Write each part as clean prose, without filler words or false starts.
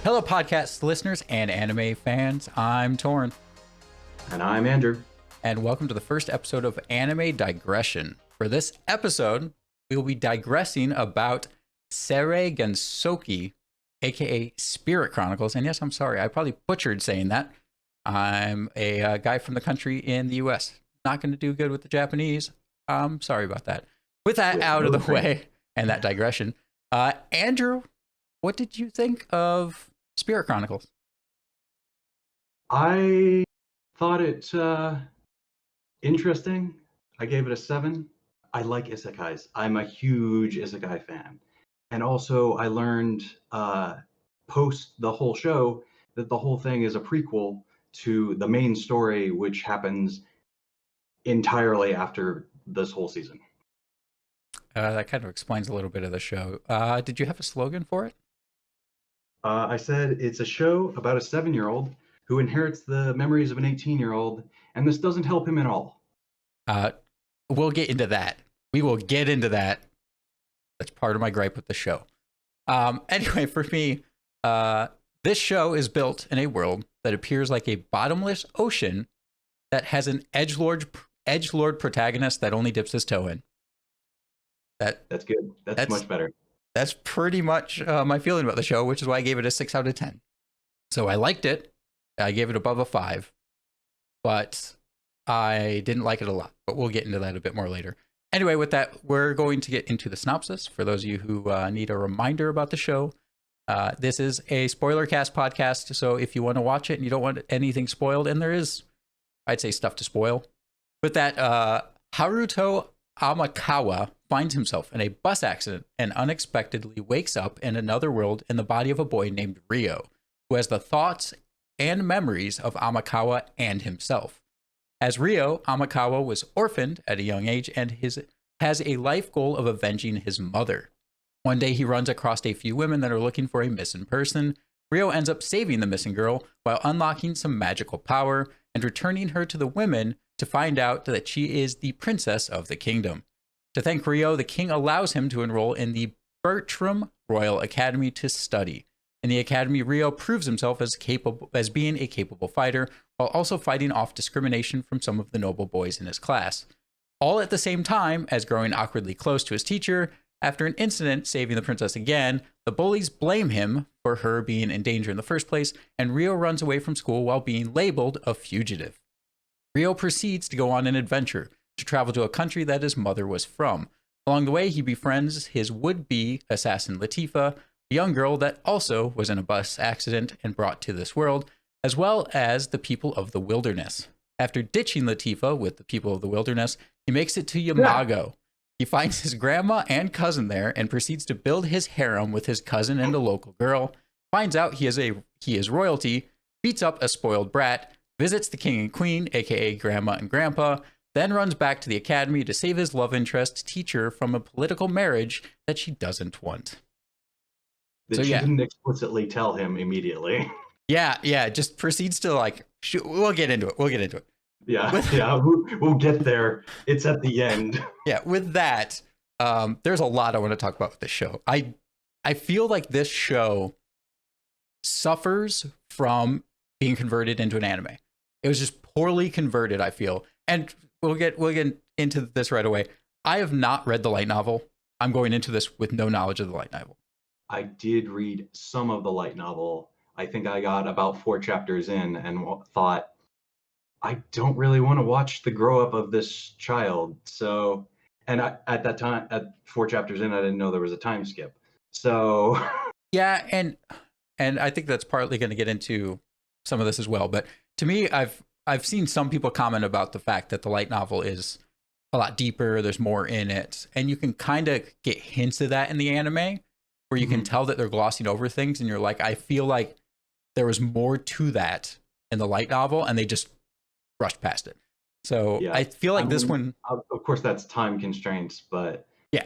Hello, podcast listeners and anime fans. I'm Torn, And I'm Andrew. and welcome to the first episode of Anime Digression. For this episode, we will be digressing about Seirei Gensouki, aka Spirit Chronicles. And yes, I'm sorry, I probably butchered saying that. I'm a guy from the country in the US. Not going to do good with the Japanese. I'm sorry about that. With that out of the way and that digression, Andrew, what did you think of Spirit Chronicles? I thought it interesting. I gave it a 7. I like isekais. I'm a huge isekai fan. And also, I learned post the whole show that the whole thing is a prequel to the main story, which happens entirely after this whole season. That kind of explains a little bit of the show. Did you have a slogan for it? I said it's a show about a 7-year-old who inherits the memories of an 18-year-old, and this doesn't help him at all. We'll get into that. We will get into that. That's part of my gripe with the show. Anyway, for me, this show is built in a world that appears like a bottomless ocean that has an edgelord protagonist that only dips his toe in. That's good. That's much better. That's pretty much my feeling about the show, which is why I gave it a 6 out of 10. So I liked it. I gave it above a 5, but I didn't like it a lot. But we'll get into that a bit more later. Anyway, with that, we're going to get into the synopsis. For those of you who need a reminder about the show, this is a spoiler cast podcast. So if you want to watch it and you don't want anything spoiled, and there is, I'd say, stuff to spoil. With that, Haruto Amakawa finds himself in a bus accident and unexpectedly wakes up in another world in the body of a boy named Ryo, who has the thoughts and memories of Amakawa and himself. As Ryo, Amakawa was orphaned at a young age and has a life goal of avenging his mother. One day he runs across a few women that are looking for a missing person. Ryo ends up saving the missing girl while unlocking some magical power and returning her to the women to find out that she is the princess of the kingdom. To thank Ryo, the king allows him to enroll in the Bertram Royal Academy to study. In the academy, Ryo proves himself as being a capable fighter, while also fighting off discrimination from some of the noble boys in his class. All at the same time as growing awkwardly close to his teacher. After an incident saving the princess again, the bullies blame him for her being in danger in the first place, and Ryo runs away from school while being labeled a fugitive. Ryo proceeds to go on an adventure to travel to a country that his mother was from. Along the way, he befriends his would-be assassin Latifa, a young girl that also was in a bus accident and brought to this world, as well as the people of the wilderness. After ditching Latifa with the people of the wilderness, he makes it to Yamago. He finds his grandma and cousin there and proceeds to build his harem with his cousin and a local girl, finds out he is royalty, beats up a spoiled brat, visits the king and queen, aka grandma and grandpa, then runs back to the academy to save his love interest teacher from a political marriage that she doesn't want. She didn't explicitly tell him immediately. Yeah, just proceeds to we'll get into it. Yeah, we'll get there. It's at the end. Yeah, with that, there's a lot I want to talk about with this show. I feel like this show suffers from being converted into an anime. It was just poorly converted, I feel. And we'll get into this right away. I have not read the light novel. I'm going into this with no knowledge of the light novel. I did read some of the light novel. I think I got about 4 chapters in and thought, I don't really want to watch the grow up of this child. So, and at that time, at 4 chapters in, I didn't know there was a time skip. So, yeah, and I think that's partly going to get into some of this as well. But to me, I've seen some people comment about the fact that the light novel is a lot deeper. There's more in it, and you can kind of get hints of that in the anime, where you can tell that they're glossing over things, and you're like, I feel like there was more to that in the light novel, and they just rushed past it. So yeah, I feel like this one, of course, that's time constraints, but yeah,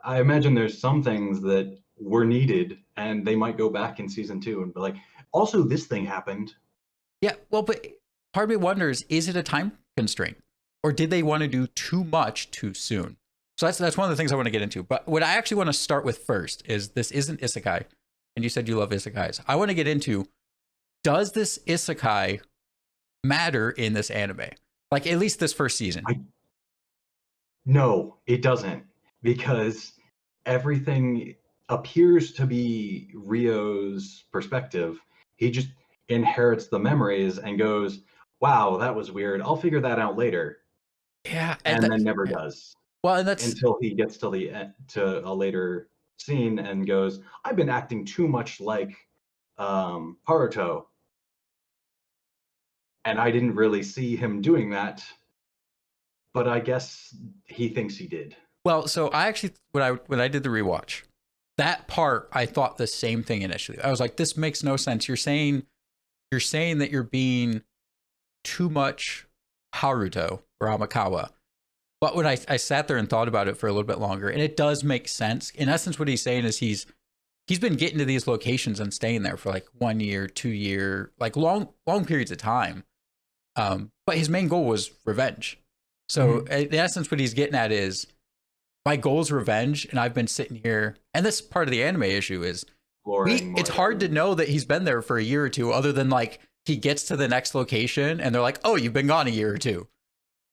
I imagine there's some things that were needed, and they might go back in season 2 and be like, also this thing happened. Yeah, well, but part of me wonders, is it a time constraint, or did they want to do too much too soon? So that's one of the things I want to get into. But what I actually want to start with first is this isn't Isekai. and you said you love isekais. I want to get into, does this isekai matter in this anime? Like, at least this first season. No, it doesn't, because everything appears to be Rio's perspective. He just inherits the memories and goes, "Wow, that was weird. I'll figure that out later," Yeah, and then never does well, and that's until he gets to to a later scene and goes, "I've been acting too much like Haruto, and I didn't really see him doing that, but I guess he thinks he did." well. So I actually, when I did the rewatch, that part I thought the same thing initially. I was like, this makes no sense. You're saying that you're being too much Haruto or Amakawa. But when I sat there and thought about it for a little bit longer, and it does make sense. In essence, what he's saying is he's been getting to these locations and staying there for like 1 year, 2 year, like long periods of time. But his main goal was revenge. So in essence, what he's getting at is, my goal is revenge, and I've been sitting here. And this part of the anime issue is, it's hard to know that he's been there for a year or two, other than like he gets to the next location and they're like, "Oh, you've been gone a year or two."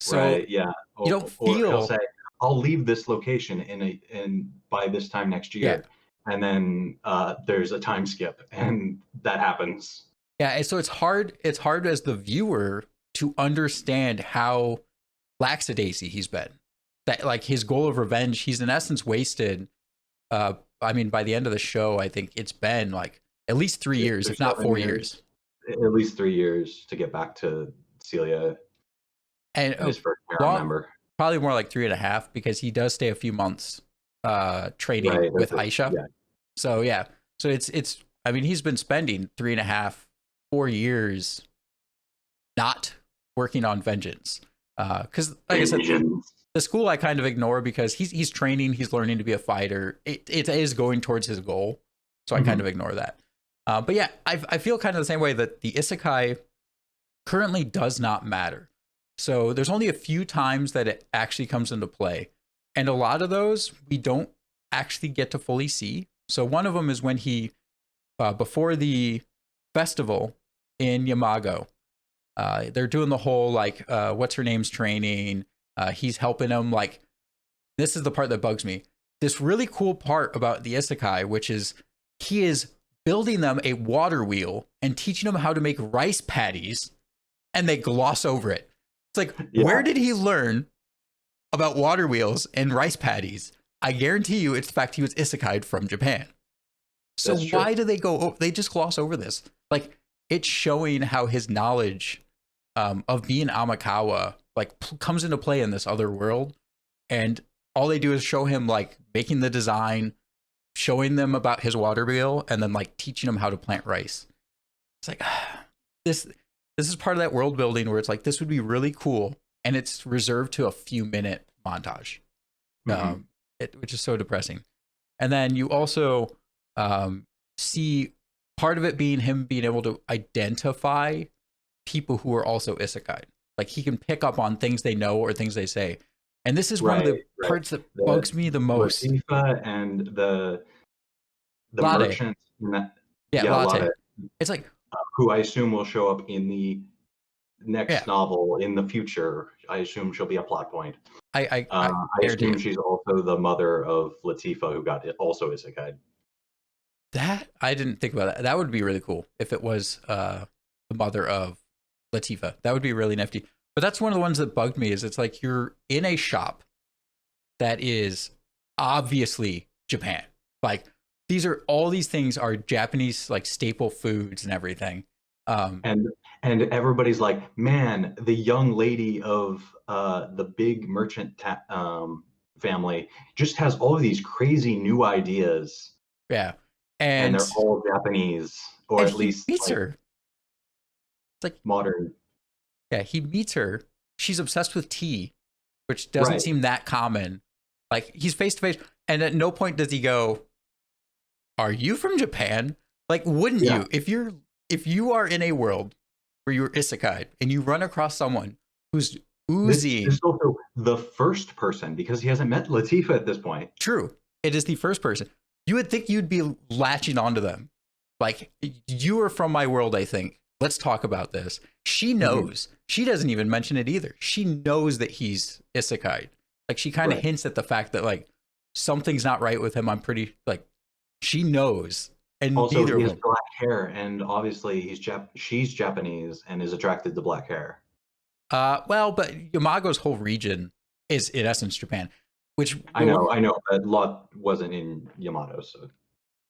So right, yeah. you don't Or he'll feel, say, "I'll leave this location in by this time next year," and then there's a time skip, and that happens. yeah. And so it's hard. It's hard as the viewer to understand how lackadaisy he's been. That, like, his goal of revenge, he's in essence wasted. I mean, by the end of the show, I think it's been like at least 3 years, if not 4 years. At least 3 years to get back to Celia And and his first parent member. probably more like 3.5, because he does stay a few months training Right, with Aisha. yeah. So yeah, so it's. I mean, he's been spending 3.5, 4 years not working on vengeance. Because like I said, the school I kind of ignore, because he's training, he's learning to be a fighter. It is going towards his goal, so I kind of ignore that. But yeah, I feel kind of the same way, that the isekai currently does not matter. So there's only a few times that it actually comes into play, and a lot of those we don't actually get to fully see. So one of them is when he, before the festival in Yamago, they're doing the whole like, what's her name's training. He's helping him. Like, this is the part that bugs me. This really cool part about the isekai, which is he is building them a water wheel and teaching them how to make rice patties, and they gloss over it. It's like, where did he learn about water wheels and rice patties? I guarantee you it's the fact he was isekai'd from Japan. So why do they just gloss over this? Like, it's showing how his knowledge of being Amakawa like comes into play in this other world, and all they do is show him like making the design, showing them about his water wheel, and then like teaching them how to plant rice. It's like, this is part of that world building where it's like, this would be really cool, and it's reserved to a few minute montage, which is so depressing. And then you also see part of it being him being able to identify people who are also isekai. Like, he can pick up on things they know or things they say. And this is one of the parts that bugs me the most. Latifah and the Latte. merchant. Latte. It's like, who I assume will show up in the next novel in the future. I assume she'll be a plot point. I assume she's also the mother of Latifah, who got also isekai. That, I didn't think about that. That would be really cool if it was the mother of Latifah. That would be really nifty. But that's one of the ones that bugged me, is it's like, you're in a shop that is obviously Japan. Like, all these things are Japanese, like, staple foods and everything. And everybody's like, man, the young lady of the big merchant family just has all of these crazy new ideas. Yeah. And they're all Japanese, or at least meets her. It's like modern. Yeah, he meets her. She's obsessed with tea, which doesn't seem that common. Like, he's face to face, and at no point does he go, "Are you from Japan?" Like, wouldn't you? If you are in a world where you're isekai and you run across someone who's oozing. This is also the first person, because he hasn't met Latifah at this point. True. It is the first person. You would think you'd be latching onto them. Like, you are from my world, I think. Let's talk about this. She Mhm. knows. She doesn't even mention it either. She knows that he's isekai. Like, she kind of Right. hints at the fact that, like, something's not right with him. I'm pretty, like, she knows. And Also, neither he of has them. black hair, and obviously she's Japanese and is attracted to black hair. Well, but Yamago's whole region is, in essence, Japan, which I know, but Lot wasn't in Yamato, so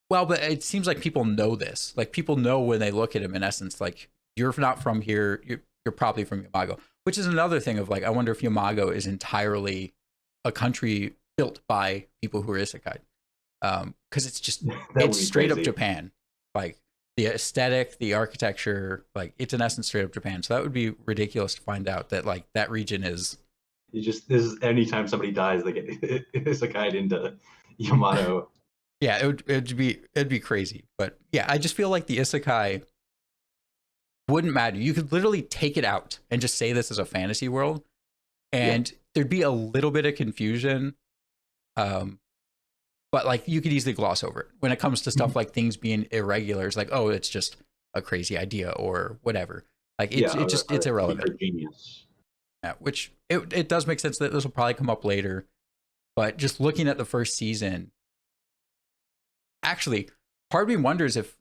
well, but it seems like people know this. Like, people know when they look at him, in essence, like, you're not from here. You're probably from Yamago, which is another thing of, like, I wonder if Yamago is entirely a country built by people who are isekai. Because that would it's be straight up crazy. Japan. Like, the aesthetic, the architecture, like, it's in essence straight up Japan. So that would be ridiculous to find out that, like, that region is. This is anytime somebody dies, they get isekai'd into Yamato. Yeah, it'd be crazy. But yeah, I just feel like the isekai wouldn't matter. You could literally take it out and just say this is a fantasy world, Yeah. and there'd be a little bit of confusion. Um, but like, you could easily gloss over it when it comes to stuff like things being irregular. It's like, oh, it's just a crazy idea or whatever. Like, Yeah, it's a irrelevant. secret genius. Yeah, which it does make sense that this will probably come up later. But just looking at the first season, actually, part of me wonders if,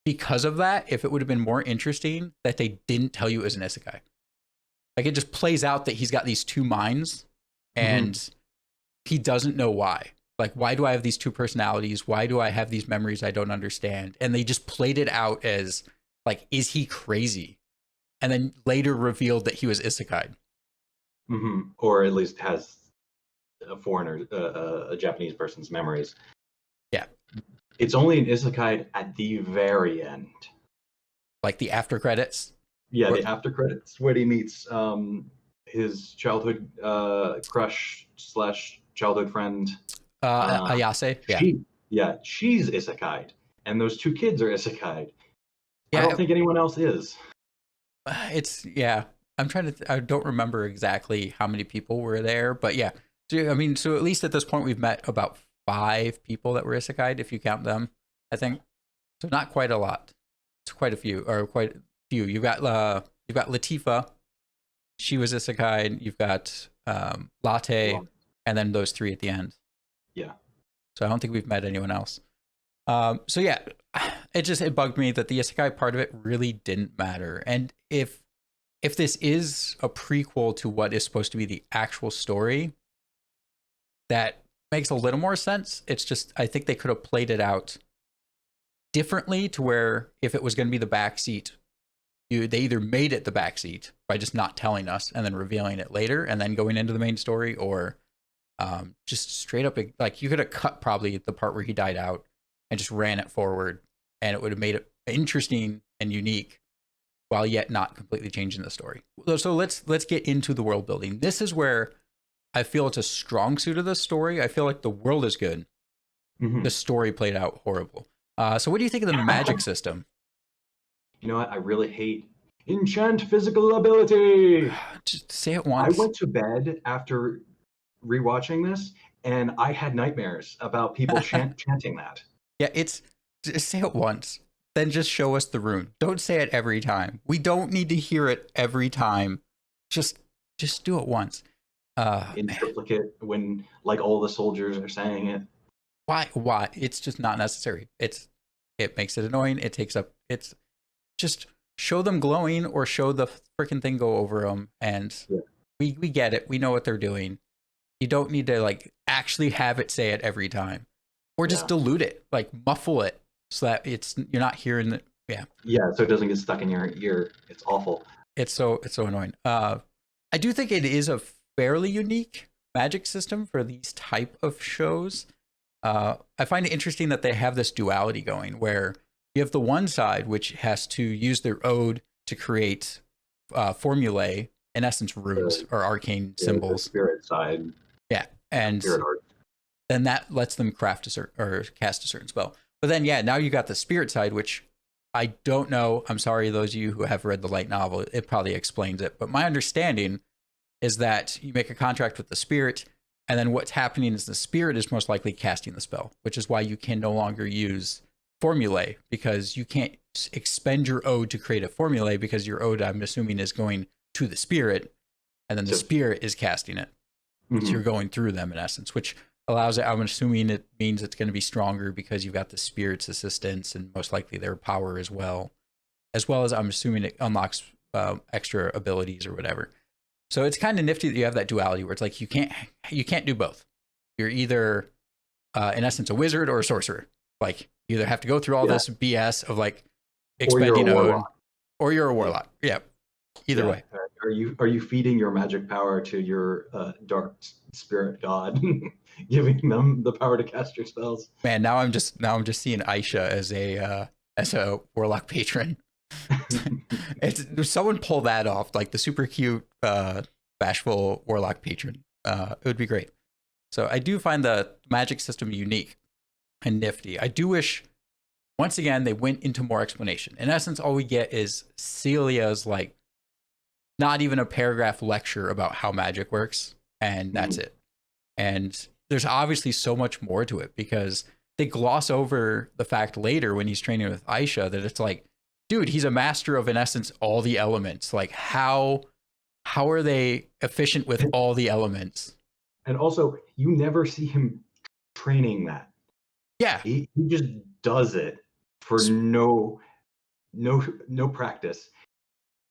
because of that, if it would have been more interesting that they didn't tell you it was an isekai. Like, it just plays out that he's got these two minds and he doesn't know why. Like, why do I have these two personalities? Why do I have these memories I don't understand? And they just played it out as, like, is he crazy? And then later revealed that he was isekai. Or at least has a foreigner, a Japanese person's memories. Yeah. It's only an isekai at the very end. Like the after credits. Yeah, the after credits when he meets his childhood crush slash childhood friend. Ayase. Yeah. She's isekai'd, and those two kids are isekai'd. I Yeah. don't think anyone else is. It's, yeah. I don't remember exactly how many people were there, but yeah. So, I mean, so at least at this point, we've met about 5 people that were isekai, if you count them, I think. So not quite a lot. It's quite a few, or quite a few. You've got Latifa. She was isekai. You've got Latte, and then those 3 at the end. Yeah. So I don't think we've met anyone else. So yeah, it bugged me that the isekai part of it really didn't matter. And if this is a prequel to what is supposed to be the actual story, that makes a little more sense. It's just, I think they could have played it out differently to where if it was going to be the backseat, they either made it the backseat by just not telling us and then revealing it later and then going into the main story, or just straight up, like, you could have cut probably the part where he died out and just ran it forward, and it would have made it interesting and unique while yet not completely changing the story. So let's get into the world building. This is where I feel it's a strong suit of the story. I feel like the world is good. The story played out horrible. So what do you think of the magic system? You know what? I really hate enchant physical ability. Just say it I once. went to bed after rewatching this, and I had nightmares about people chanting that. Yeah, just say it once. Then just show us the rune. Don't say it every time. We don't need to hear it every time. Just do it once. In triplicate, when like all the soldiers are saying it. Why? It's just not necessary. It makes it annoying. It takes up. It's just show them glowing or show the freaking thing go over them, and we get it. We know what they're doing. You don't need to like actually have it say it every time, or just dilute it, like muffle it so that you're not hearing the so it doesn't get stuck in your ear. It's awful. It's so annoying. I do think it is a fairly unique magic system for these type of shows. I find it interesting that they have this duality going where you have the one side which has to use their ode to create formulae, in essence runes or arcane symbols. The spirit side. Yeah, and spirit art. Then that lets them craft cast a certain spell. But then now you got the spirit side, which I don't know. I'm sorry, those of you who have read the light novel, it probably explains it. But my understanding is that you make a contract with the spirit, and then what's happening is the spirit is most likely casting the spell, which is why you can no longer use formulae because you can't expend your ode to create a formulae because your ode, I'm assuming, is going to the spirit, and then the spirit is casting it. So you're going through them in essence, which allows it. I'm assuming it means it's going to be stronger because you've got the spirit's assistance and most likely their power as well as I'm assuming it unlocks extra abilities or whatever. So it's kind of nifty that you have that duality where it's like you can't do both. You're either in essence a wizard or a sorcerer. Like you either have to go through all this BS of like expending ode, or you're a warlock. Yeah. Either way. Are you feeding your magic power to your dark spirit god, giving them the power to cast your spells? Man, now I'm just seeing Aisha as a warlock patron. Someone pull that off, like the super cute bashful warlock patron. It would be great. So I do find the magic system unique and nifty. I do wish once again they went into more explanation. In essence, all we get is Celia's like not even a paragraph lecture about how magic works, and that's it. And there's obviously so much more to it because they gloss over the fact later when he's training with Aisha that it's like, dude, he's a master of, in essence, all the elements. Like how are they efficient with all the elements? And also, you never see him training that. Yeah. He just does it for no practice.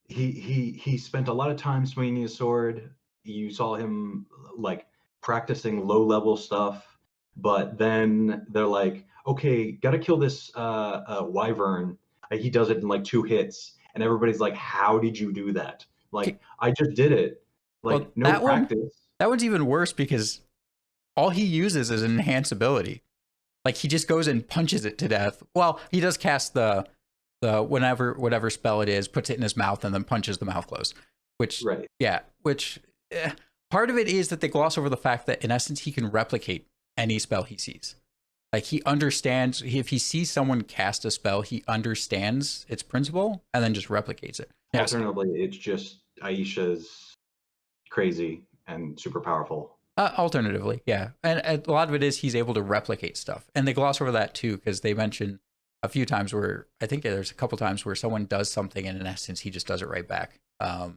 He spent a lot of time swinging his sword. You saw him like practicing low level stuff, but then they're like, okay, gotta kill this wyvern. He does it in like 2 hits, and everybody's like, how did you do that? Like, I just did it. Like, well, no practice. That one's even worse because all he uses is an enhance ability. Like he just goes and punches it to death. Well, he does cast the whatever spell it is, puts it in his mouth and then punches the mouth closed. Which part of it is that they gloss over the fact that in essence he can replicate any spell he sees. Like he understands, if he sees someone cast a spell, he understands its principle and then just replicates it. Alternatively, it's just Aisha's crazy and super powerful. Alternatively, yeah. And a lot of it is he's able to replicate stuff. And they gloss over that too, because they mention a few times where, I think there's a couple times where someone does something and in essence he just does it right back. So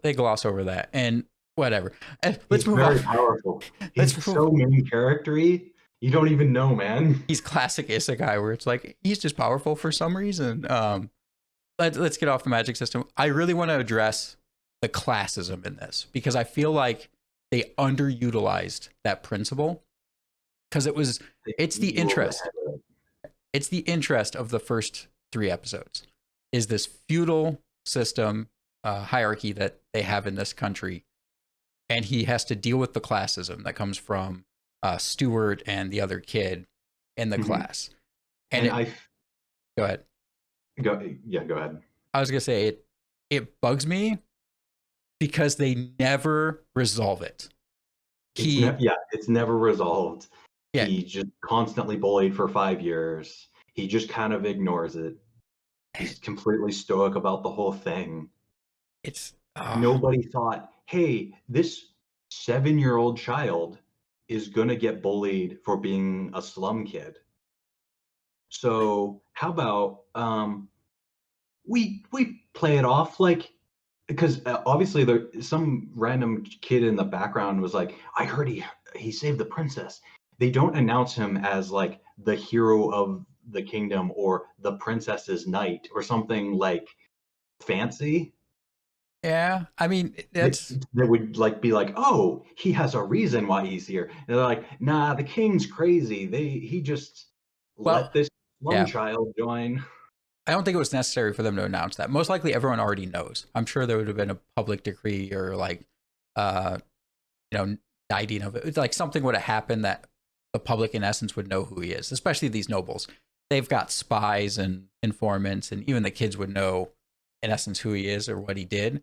they gloss over that and whatever. Let's move on. He's very powerful. He's so main character-y. You don't even know, man. He's classic Isekai where it's like, he's just powerful for some reason. Let's get off the magic system. I really want to address the classism in this because I feel like they underutilized that principle because it's the interest. It's the interest of the first 3 episodes is this feudal system hierarchy that they have in this country. And he has to deal with the classism that comes from Stewart and the other kid in the class. And go ahead. Go ahead. I was going to say it bugs me because they never resolve it. It's never resolved. Yeah. He just constantly bullied for 5 years. He just kind of ignores it. He's completely stoic about the whole thing. Nobody thought, hey, this 7-year-old child is gonna get bullied for being a slum kid. So how about we play it off like, because obviously some random kid in the background was like, I heard he saved the princess. They don't announce him as like the hero of the kingdom or the princess's knight or something like fancy. Yeah, I mean, they would like be like, oh, he has a reason why he's here. And they're like, nah, the king's crazy. He just let this slum child join. I don't think it was necessary for them to announce that. Most likely everyone already knows. I'm sure there would have been a public decree or like, knighting of it. It's like something would have happened that the public in essence would know who he is, especially these nobles. They've got spies and informants, and even the kids would know in essence who he is or what he did.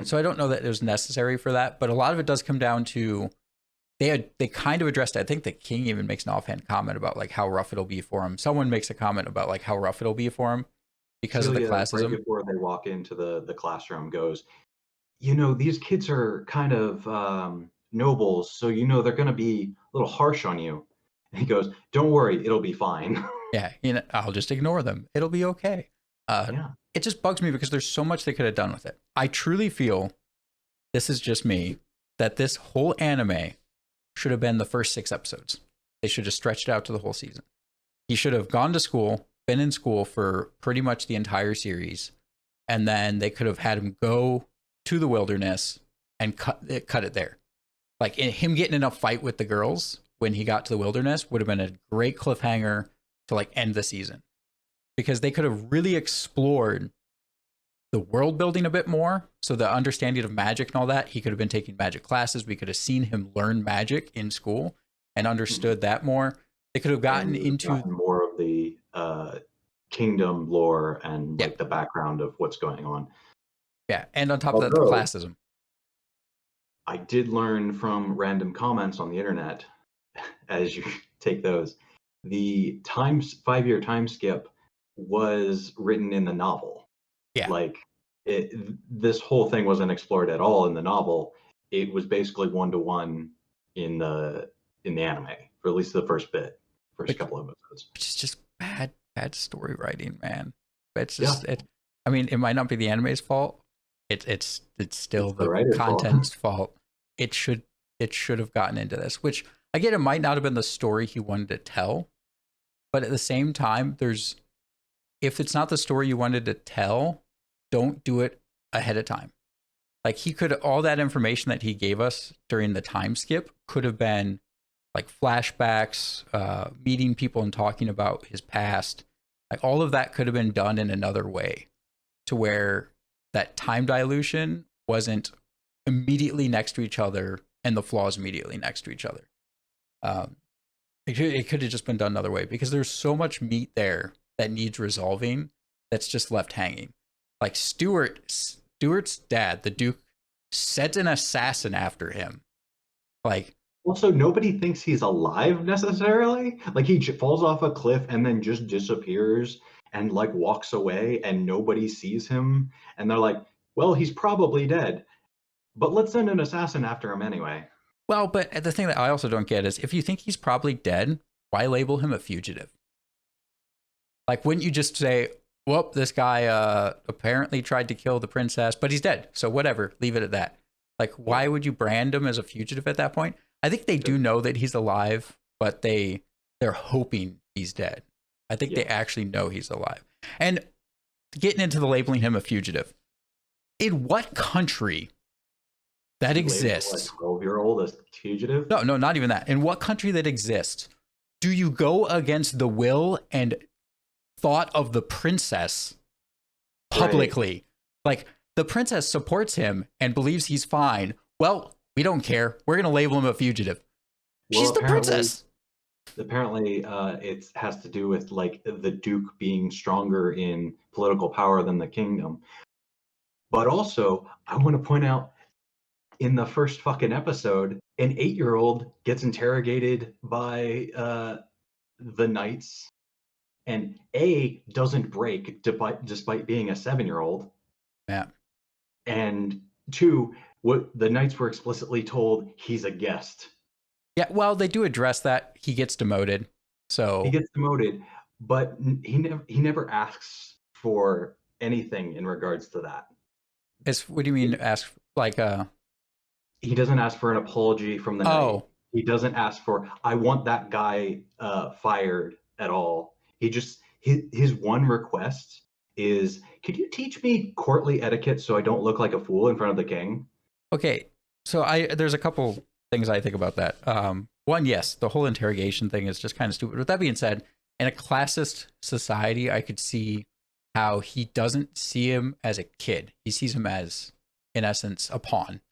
So I don't know that it was necessary for that, but a lot of it does come down to they kind of addressed it. I think the king even makes an offhand comment about like how rough it'll be for him. Someone makes a comment about like how rough it'll be for him because of the classism. Right before they walk into the classroom goes, these kids are kind of nobles, so they're going to be a little harsh on you. He goes, "Don't worry, it'll be fine." Yeah, I'll just ignore them. It'll be okay. Yeah. It just bugs me because there's so much they could have done with it. I truly feel, this is just me, that this whole anime should have been the first 6 episodes. They should have stretched it out to the whole season. He should have gone to school, been in school for pretty much the entire series, and then they could have had him go to the wilderness and cut it there. Like him getting in a fight with the girls when he got to the wilderness would have been a great cliffhanger to like end the season, because they could have really explored the world building a bit more. So the understanding of magic and all that, he could have been taking magic classes. We could have seen him learn magic in school and understood that more. They could have gotten into more of the kingdom lore and Yeah. like the background of what's going on. Yeah, and on top of that, the Although, classism. I did learn from random comments on the internet, as you take those, the 5-year time skip was written in the novel. Yeah. Like this whole thing wasn't explored at all in the novel. It was basically 1-to-1 in the anime, for at least the first couple of episodes. Which is just bad story writing, man. It's just I mean, it might not be the anime's fault. It's still It's the the writer's content's fault. It should have gotten into this, which again, it might not have been the story he wanted to tell, but at the same time, if it's not the story you wanted to tell, don't do it ahead of time. Like all that information that he gave us during the time skip could have been like flashbacks, meeting people and talking about his past. Like all of that could have been done in another way, to where that time dilution wasn't immediately next to each other and the flaws immediately next to each other. It could have just been done another way, because there's so much meat there that needs resolving that's just left hanging. Like Stuart's dad, the Duke, sent an assassin after him. Like, also, nobody thinks he's alive necessarily. Like he falls off a cliff and then just disappears and like walks away, and nobody sees him. And they're like, "Well, he's probably dead, but let's send an assassin after him anyway." well, but the thing that I also don't get is, if you think he's probably dead, why label him a fugitive? Like, wouldn't you just say, "Well, this guy apparently tried to kill the princess, but he's dead, so whatever, leave it at that"? Like, why would you brand him as a fugitive at that point? I think they do know that he's alive, but they're hoping he's dead. I think they actually know he's alive. And getting into the labeling him a fugitive, in what country that exists? 12-year-old as fugitive? No, not even that. In what country that exists do you go against the will and thought of the princess publicly? Right. Like, the princess supports him and believes he's fine. Well, we don't care. We're going to label him a fugitive. Well, she's the princess. Apparently, it has to do with like the Duke being stronger in political power than the kingdom. But also, I want to point out, in the first fucking episode, an 8-year-old gets interrogated by the knights, and A doesn't break despite being a 7-year-old. Yeah. And 2, what the knights were explicitly told, he's a guest. Yeah, well, they do address that. He gets demoted. So he gets demoted, but he never asks for anything in regards to that. What do you mean ask? Like he doesn't ask for an apology from the knight. He doesn't ask for, "I want that guy fired," at all. He just his one request is, "Could you teach me courtly etiquette so I don't look like a fool in front of the king?" Okay, so there's a couple things I think about that. One, yes, the whole interrogation thing is just kind of stupid. With that being said, in a classist society, I could see how he doesn't see him as a kid. He sees him as, in essence, a pawn.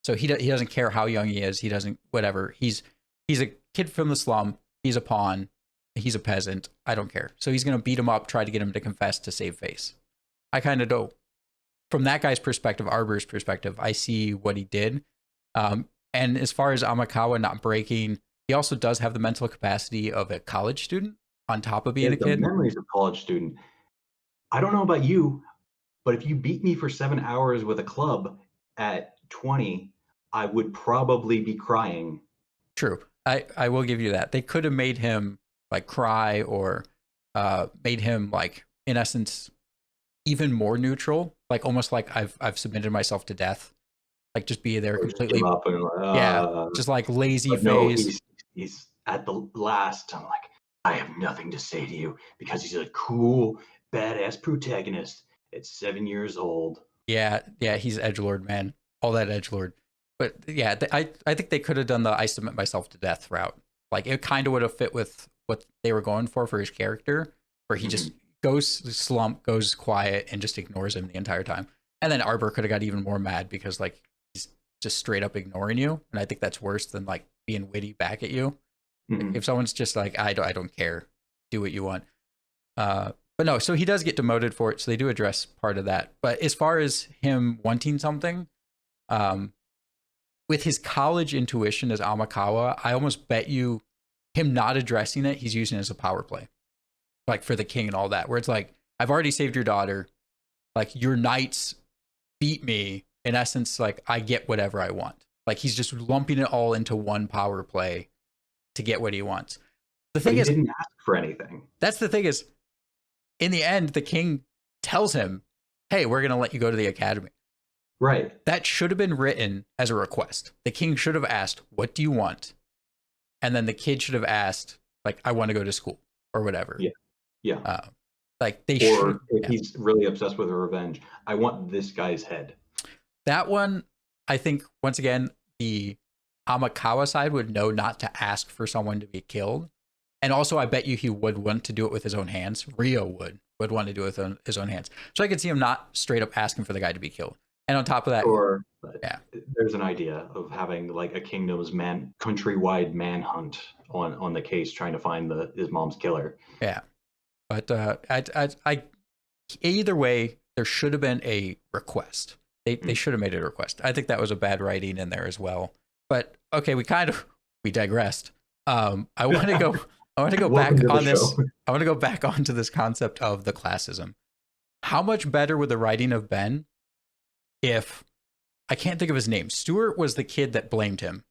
So he doesn't care how young he is. He doesn't, whatever. He's a kid from the slum. He's a pawn. He's a peasant. I don't care. So he's going to beat him up, try to get him to confess to save face. I kind of don't. From that guy's perspective, Arbor's perspective, I see what he did. And as far as Amakawa not breaking, he also does have the mental capacity of a college student on top of being a kid. The memories of a college student. I don't know about you, but if you beat me for 7 hours with a club at 20, I would probably be crying. True. I will give you that. They could have made him like cry or made him like in essence even more neutral, like almost like I've submitted myself to death, like just be there Or just give completely. up and Yeah, just like lazy but no, face. he's at the last. I'm like, I have nothing to say to you because he's a cool, badass protagonist at 7 years old. Yeah, yeah, he's edgelord, man, all that edgelord. But yeah, I think they could have done the I submit myself to death route. Like it kind of would have fit with what they were going for his character, where he just goes slump, goes quiet, and just ignores him the entire time. And then Arbor could have got even more mad because like he's just straight up ignoring you, and I think that's worse than like being witty back at you. Like, if someone's just like I don't care, do what you want. But no, so he does get demoted for it, so they do address part of that. But as far as him wanting something, with his college intuition as Amakawa, I almost bet you him not addressing it, he's using it as a power play, like for the king and all that, where it's like, I've already saved your daughter, like your knights beat me. In essence, like I get whatever I want. Like he's just lumping it all into one power play to get what he wants. The thing he is, didn't ask for anything. that's the thing is, in the end, the king tells him, hey, we're going to let you go to the academy. Right. That should have been written as a request. The king should have asked, what do you want? And then the kid should have asked, like, I want to go to school or whatever. Yeah. Yeah. Like they or should. if he's really obsessed with revenge, I want this guy's head. That one, I think, once again, the Amakawa side would know not to ask for someone to be killed. And also, I bet you he would want to do it with his own hands. Rio would want to do it with his own hands. So I could see him not straight up asking for the guy to be killed. And on top of that, Or yeah, there's an idea of having like a kingdom's countrywide manhunt on the case, trying to find his mom's killer. yeah. But I either way, there should have been a request. They should have made it a request. I think that was a bad writing in there as well. But okay, we digressed. I want to go. I want to go back on this. I want to go back onto this concept of the classism. How much better would the writing have been if I can't think of his name? Stuart was the kid that blamed him.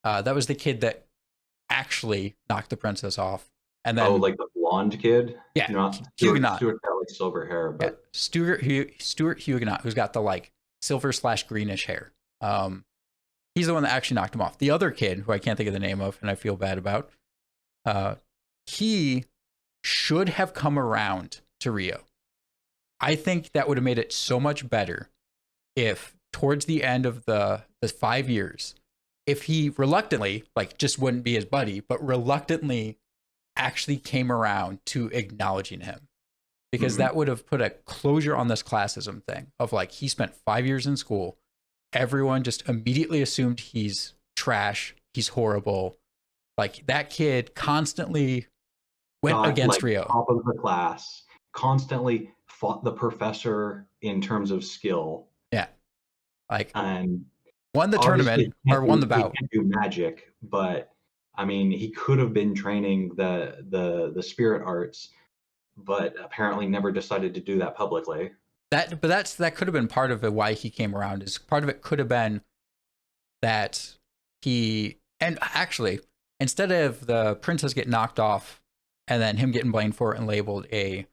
That was the kid that actually knocked the princess off. And then, like the blonde kid? Yeah, not Huguenot. Stuart got like silver hair, but yeah, Stuart Huguenot, who's got the like silver/greenish hair. He's the one that actually knocked him off. The other kid, who I can't think of the name of, and I feel bad about, he should have come around to Rio. I think that would have made it so much better if towards the end of the 5 years, if he reluctantly, like just wouldn't be his buddy, but reluctantly actually came around to acknowledging him. Because that would have put a closure on this classism thing of like, he spent 5 years in school. Everyone just immediately assumed he's trash. He's horrible. Like that kid constantly went against Rio. Top of the class, constantly fought the professor in terms of skill. Yeah. Like, and won the tournament or won the bout. He can't do magic, but I mean, he could have been training the spirit arts, but apparently never decided to do that publicly. That could have been part of it. Why he came around is part of it could have been that and actually, instead of the princess getting knocked off and then him getting blamed for it and labeled a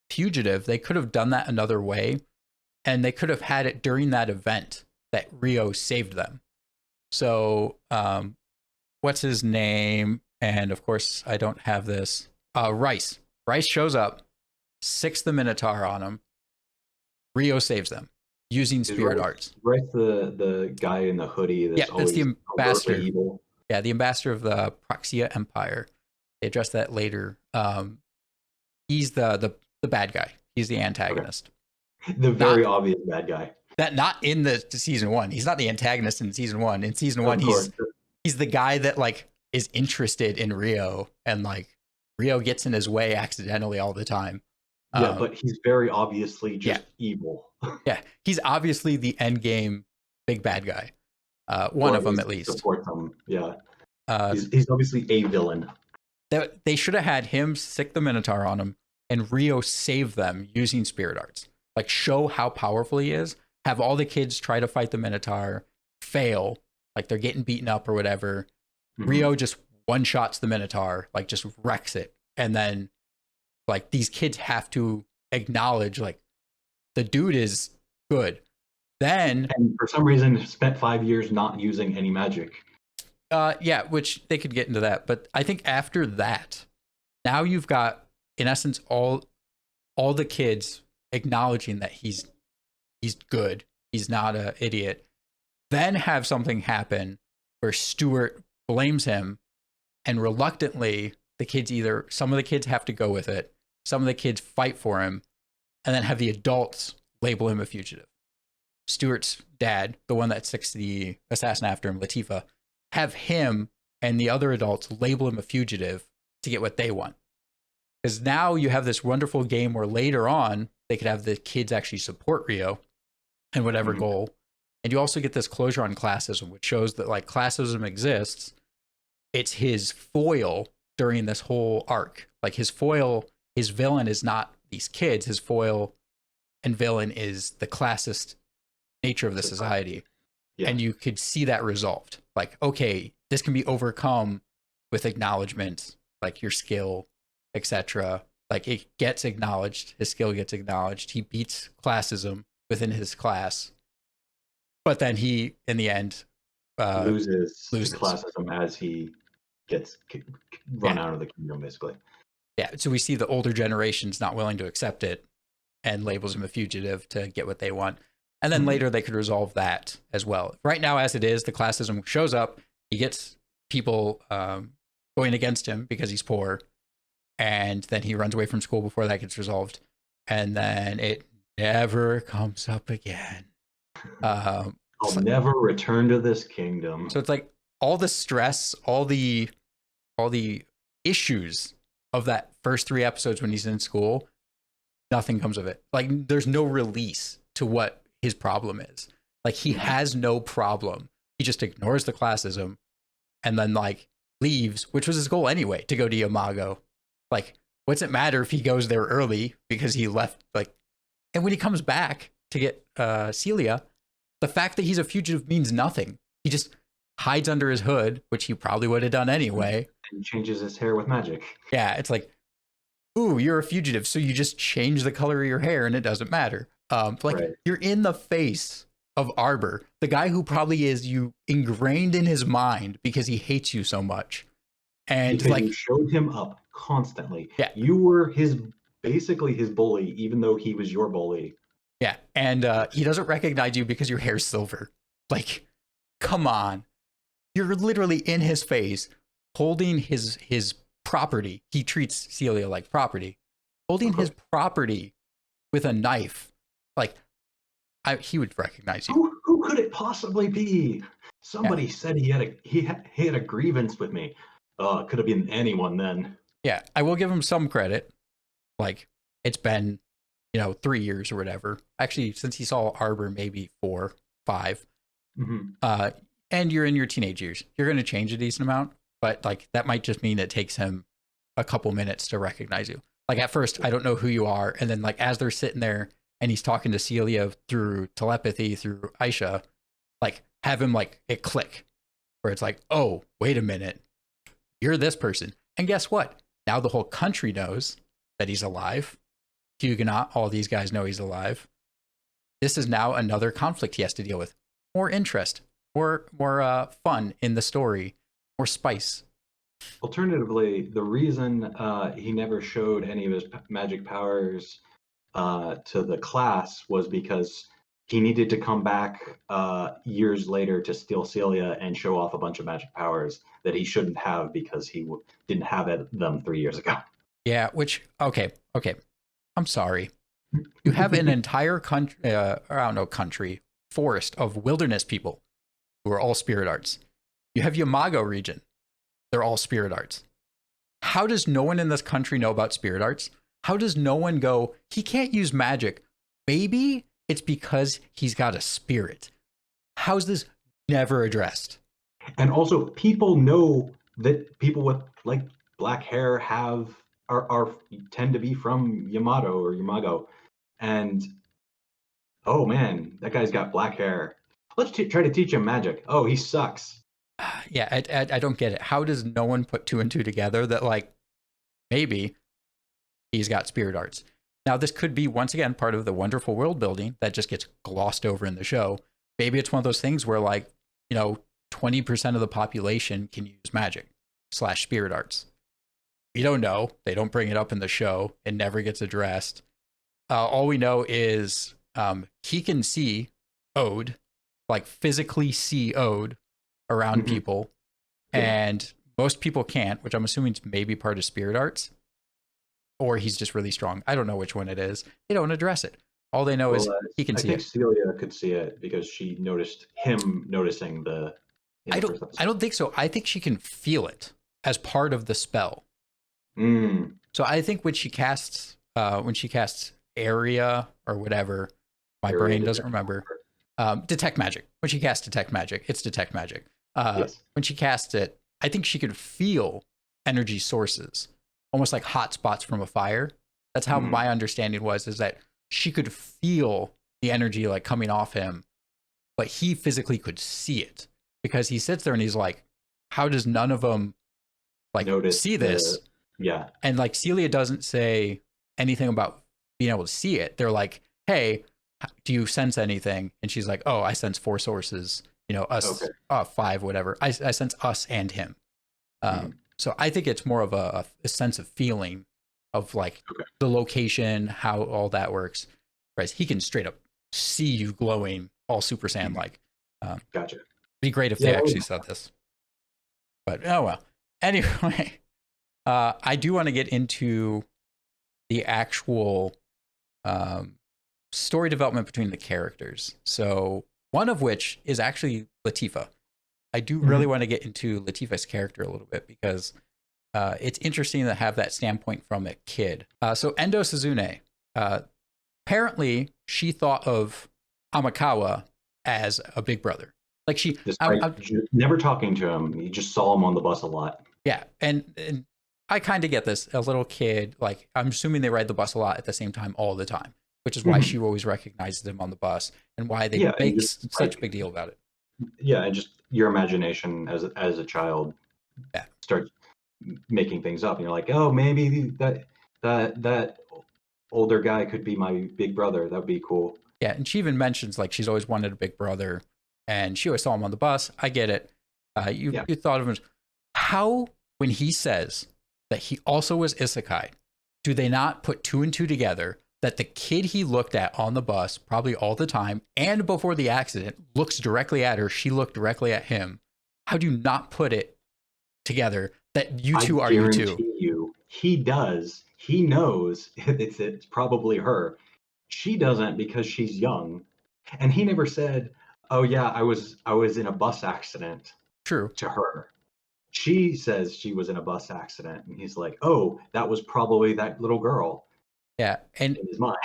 fugitive, they could have done that another way, and they could have had it during that event that Rio saved them. So, what's his name? And of course, I don't have this. Rice. Rice shows up, sicks the Minotaur on him. Rio saves them using spirit arts. Rice, the guy in the hoodie that's always the ambassador. Evil. Yeah, the ambassador of the Praxia Empire. They address that later. He's the bad guy. He's the antagonist. Okay. The very obvious bad guy. That not in the season one. He's not the antagonist in season one. In season one, he's the guy that like is interested in Rio, and like Rio gets in his way accidentally all the time. Yeah, but he's very obviously just evil. Yeah, he's obviously the end game big bad guy. One of them at least. Supports him. Yeah. He's obviously a villain. They should have had him sick the Minotaur on him and Rio save them using spirit arts. Like show how powerful he is. Have all the kids try to fight the Minotaur, fail, like they're getting beaten up or whatever. Rio just one shots the Minotaur, like just wrecks it. And then like these kids have to acknowledge like the dude is good. Then And for some reason, spent 5 years not using any magic. yeah, which they could get into that. But I think after that, now you've got in essence all the kids acknowledging that he's good. He's not an idiot. Then have something happen where Stuart blames him, and reluctantly some of the kids have to go with it, some of the kids fight for him, and then have the adults label him a fugitive. Stuart's dad, the one that sticks the assassin after him, Latifah, have him and the other adults label him a fugitive to get what they want. Because now you have this wonderful game where later on they could have the kids actually support Rio and whatever goal. And you also get this closure on classism, which shows that like classism exists. It's his foil during this whole arc. Like his villain is not these kids. His foil and villain is the classist nature of the society. Yeah. And you could see that resolved. Like, okay, this can be overcome with acknowledgement, like your skill, etc. Like it gets acknowledged. His skill gets acknowledged. He beats classism within his class. But then he, in the end, loses classism as he gets run out of the kingdom, basically. Yeah, so we see the older generations not willing to accept it and labels him a fugitive to get what they want. And then later they could resolve that as well. Right now, as it is, the classism shows up. He gets people going against him because he's poor. And then he runs away from school before that gets resolved. And then it never comes up again. I'll never return to this kingdom. So it's like all the stress, all the issues of that first 3 episodes when he's in school, nothing comes of it. Like there's no release to what his problem is. Like he has no problem. He just ignores the classism and then like leaves, which was his goal anyway, to go to Yamago. Like, what's it matter if he goes there early because he left like, and when he comes back to get Celia, the fact that he's a fugitive means nothing. He just hides under his hood, which he probably would have done anyway. And changes his hair with magic. Yeah, it's like, ooh, you're a fugitive, so you just change the color of your hair and it doesn't matter. You're in the face of Arbor, the guy who probably is you ingrained in his mind because he hates you so much. And because like you showed him up constantly. Yeah. You were basically his bully, even though he was your bully. Yeah, and he doesn't recognize you because your hair's silver. Like, come on. You're literally in his face, holding his property. He treats Celia like property. Holding his property with a knife. Like, he would recognize you. Who could it possibly be? Somebody said he had a grievance with me. It could have been anyone then. Yeah, I will give him some credit. Like, it's been 3 years or whatever. Actually, since he saw Arbor, maybe 4, 5. And you're in your teenage years. You're going to change a decent amount, but like that might just mean it takes him a couple minutes to recognize you. Like at first, I don't know who you are, and then like as they're sitting there and he's talking to Celia through telepathy through Aisha, like have him like it click, where it's like, oh, wait a minute, you're this person, and guess what? Now the whole country knows that he's alive. Huguenot, all these guys know he's alive. This is now another conflict he has to deal with. More interest, more fun in the story, more spice. Alternatively, the reason he never showed any of his magic powers to the class was because he needed to come back years later to steal Celia and show off a bunch of magic powers that he shouldn't have because he didn't have them 3 years ago. Yeah, which, okay. I'm sorry. You have an entire country, forest of wilderness people who are all spirit arts. You have Yamago region. They're all spirit arts. How does no one in this country know about spirit arts? How does no one go, he can't use magic? Maybe it's because he's got a spirit. How's this never addressed? And also, people know that people with like black hair tend to be from Yamago. And oh man, that guy's got black hair. Let's try to teach him magic. Oh, he sucks. Yeah, I don't get it. How does no one put two and two together that like maybe he's got spirit arts? Now this could be once again part of the wonderful world building that just gets glossed over in the show. Maybe it's one of those things where like, 20% of the population can use magic / spirit arts. We don't know. They don't bring it up in the show. It never gets addressed. All we know is he can see Ode, like physically see Ode around Mhm. people, Yeah. and most people can't, which I'm assuming is maybe part of spirit arts, or he's just really strong. I don't know which one it is. They don't address it. All they know Well, is he can I see think it. Celia could see it because she noticed him noticing in I the don't. first I episode. don't think so. I think she can feel it as part of the spell. Mm. So I think when she casts area or whatever, my Area brain doesn't detector. remember. Detect magic. When she casts detect magic, it's detect magic. Yes. When she casts it, I think she could feel energy sources, almost like hot spots from a fire. That's how Mm. my understanding was, is that she could feel the energy like coming off him, but he physically could see it because he sits there and he's like, how does none of them like Notice see this? yeah. And like Celia doesn't say anything about being able to see it. They're like, hey, do you sense anything? And she's like, oh, I sense four sources, Okay. us, five, whatever. I sense us and him. Mm. So I think it's more of a sense of feeling of like Okay. the location, how all that works. Whereas he can straight up see you glowing all Super Saiyan like. Gotcha. Be great if Yeah, they that actually would, said this. But oh well. Anyway, I do want to get into the actual um, story development between the characters. So one of which is actually Latifah. I do really Mhm. want to get into Latifah's character a little bit because it's interesting to have that standpoint from a kid. So Endo Suzune, uh, apparently she thought of Amakawa as a big brother. Like Despite never talking to him, you just saw him on the bus a lot. yeah, and I kind of get this. A little kid, like I'm assuming they ride the bus a lot at the same time all the time, which is why Mhm. she always recognizes them on the bus and why they Yeah, and make just such a like big deal about it. yeah, and just your imagination as a child Yeah, starts making things up, and you're like, oh, maybe that older guy could be my big brother. That would be cool. yeah, and she even mentions like she's always wanted a big brother, and she always saw him on the bus. I get it. You Yeah, you thought of him as how when he says that he also was isekai, do they not put two and two together? That the kid he looked at on the bus, probably all the time, and before the accident, looks directly at her. She looked directly at him. How do you not put it together that you I two are you two? guarantee you, he does. He knows it's probably her. She doesn't because she's young, and he never said, "Oh yeah, I was in a bus accident" True. to her. She says she was in a bus accident, and he's like, "Oh, that was probably that little girl Yeah. And in his mind."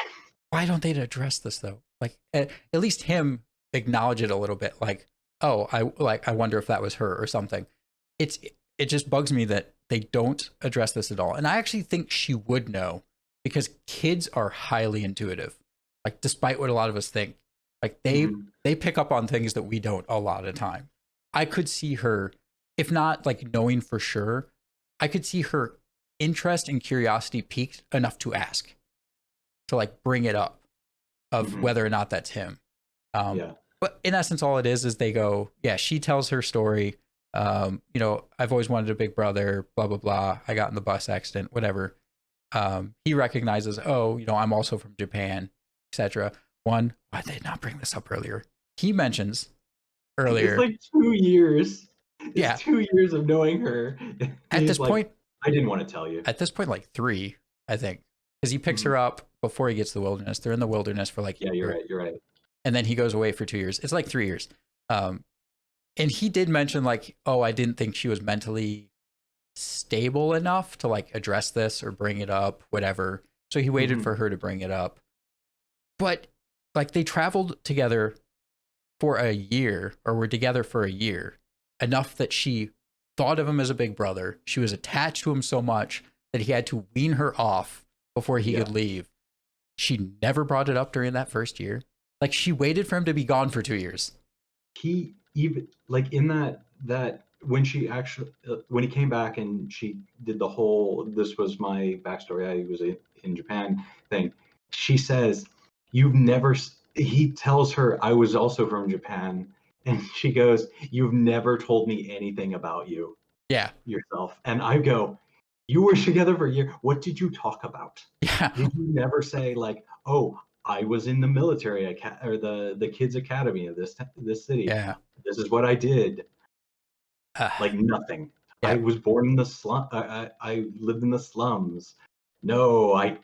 why don't they address this though? Like at least him acknowledge it a little bit. Like, oh, I wonder if that was her or something. It's it just bugs me that they don't address this at all. And I actually think she would know because kids are highly intuitive. Like despite what a lot of us think, like Mhm. they pick up on things that we don't a lot of time. I could see her, if not like knowing for sure, I could see her interest and curiosity piqued enough to ask, to like bring it up of Mhm. whether or not that's him. Um, Yeah. but in essence, all it is they go, yeah, she tells her story. I've always wanted a big brother, blah, blah, blah. I got in the bus accident, whatever. He recognizes, oh, I'm also from Japan, etc. One, why did they not bring this up earlier? He mentions It's earlier, like 2 years. It's yeah, 2 years of knowing her. And at this he's like, point, I didn't want to tell you. like three, I think, because he picks Mhm. her up before he gets to the wilderness. They're in the wilderness for like a Yeah, you're year, right. You're right. and then he goes away for 2 years. It's like 3 years. Um, and he did mention like, oh, I didn't think she was mentally stable enough to like address this or bring it up, whatever. So he waited Mhm. for her to bring it up. But like they traveled together for a year or were together for a year, enough that she thought of him as a big brother. She was attached to him so much that he had to wean her off before he Yeah. could leave. She never brought it up during that first year. Like she waited for him to be gone for 2 years. He even like in that when she actually when he came back and she did the whole "this was my backstory, I was in Japan" thing, she says, "You've never." He tells her, "I was also from Japan," and she goes, "You've never told me anything about Yeah. yourself." And I go, "You were together for a year. What did you talk about? Yeah. Did you never say like, oh, I was in the military or the kids academy of this city. Yeah. This is what I did." Like nothing. I Yeah. was born in the slum. I lived in the slums. No, I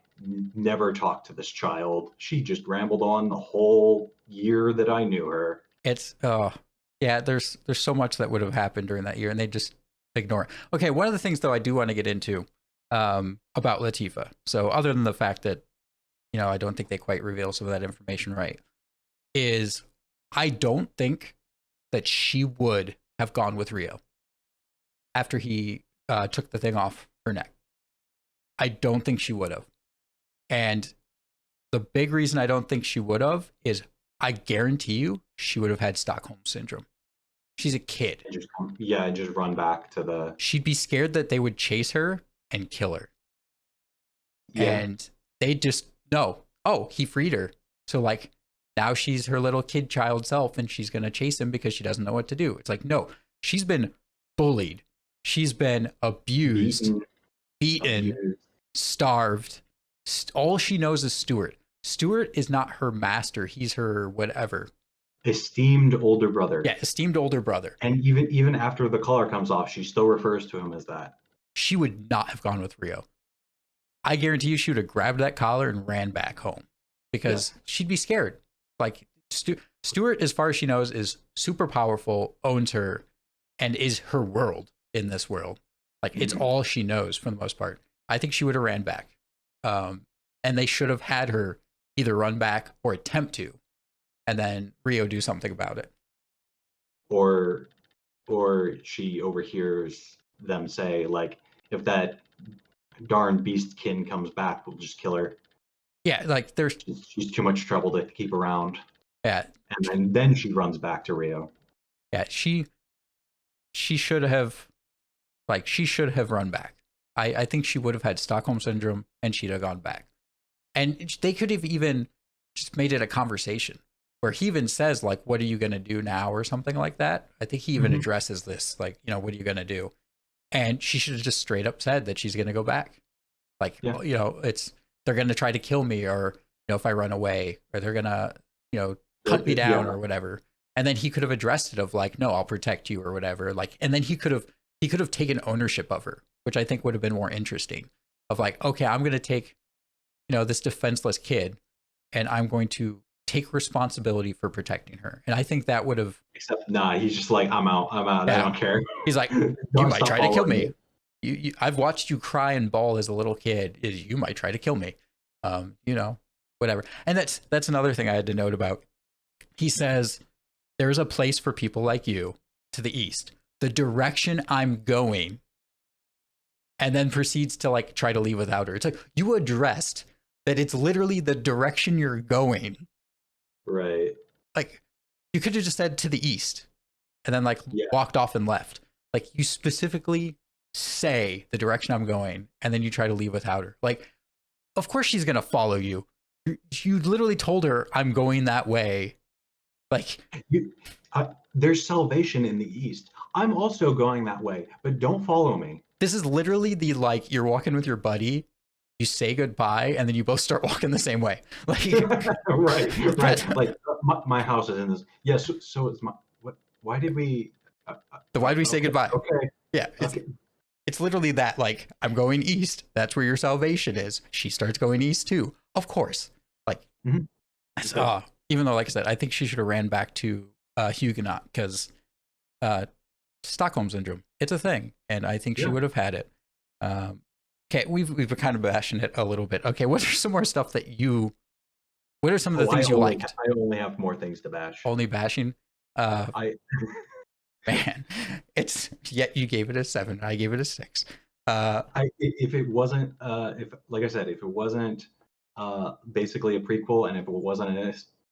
never talked to this child. She just rambled on the whole year that I knew her. It's yeah, there's so much that would have happened during that year and they just ignore it. Okay, one of the things though I do want to get into about Latifah. So other than the fact that, you know, I don't think they quite reveal some of that information right, is I don't think that she would have gone with Rio after he took the thing off her neck. I don't think she would have. And the big reason I don't think she would have is I guarantee you she would have had Stockholm syndrome. She's a kid. And just and just run back to the She'd be scared that they would chase her and kill her. yeah. And they just know, oh, he freed her. So like now she's her little kid child self and she's going to chase him because she doesn't know what to do. It's like, no, she's been bullied. She's been abused, beaten, Abused. starved. All she knows is Stuart. Stuart is not her master. He's her whatever. Esteemed older brother. Yeah, esteemed older brother. And even after the collar comes off, she still refers to him as that. She would not have gone with Rio. I guarantee you she would have grabbed that collar and ran back home because she'd be scared. Like Stuart, as far as she knows, is super powerful, owns her, and is her world in this world. Like it's all she knows for the most part. I think she would have ran back. And they should have had her either run back or attempt to, and then Rio do something about it. Or she overhears them say like, if that darn beastkin comes back, we'll just kill her. Yeah, like she's too much trouble to keep around. Yeah. And then she runs back to Rio. Yeah, she should have run back. I think she would have had Stockholm syndrome and she'd have gone back. And they could have even just made it a conversation where he even says like, what are you going to do now? Or something like that. I think he even addresses this, like, you know, what are you going to do? And she should have just straight up said that she's going to go back. Like, you know, they're going to try to kill me, or, you know, if I run away, or they're going to, you know, hunt me down or whatever. And then he could have addressed it of like, no, I'll protect you or whatever. Like, and then he could have taken ownership of her, which I think would have been more interesting of like, okay, I'm going to take, you know, this defenseless kid and I'm going to take responsibility for protecting her. And I think that would have, except he's just like, I'm out. Yeah. I don't care. He's like, you might try to kill me. I've watched you cry and bawl as a little kid. You might try to kill me. You know, whatever. And that's another thing I had to note about. He says, there's a place for people like you to the east. The direction I'm going. And then proceeds to like try to leave without her. It's like, you addressed that it's literally the direction you're going. Right. Like, you could have just said to the east and then like walked off and left. Like, you specifically say the direction I'm going and then you try to leave without her. Like, of course she's going to follow you. You literally told her, I'm going that way. Like, there's salvation in the east. I'm also going that way, but don't follow me. This is literally the, like, you're walking with your buddy, you say goodbye, and then you both start walking the same way. Like, right. Like, my house is in this. Yes. Yeah, so it's my, what, why did we, why did we say goodbye? Okay. Yeah. It's literally that, like, I'm going east. That's where your salvation is. She starts going east too. Of course. Like, even though, like I said, I think she should have ran back to Huguenot because Stockholm syndrome, it's a thing. And I think she would have had it. Okay, we've been kind of bashing it a little bit. Okay, what are some more stuff that what are some of the things you liked? I only have more things to bash. Only bashing? Man, it's yet you gave it a 7. I gave it a 6. If it wasn't, like I said, if it wasn't basically a prequel, and if it wasn't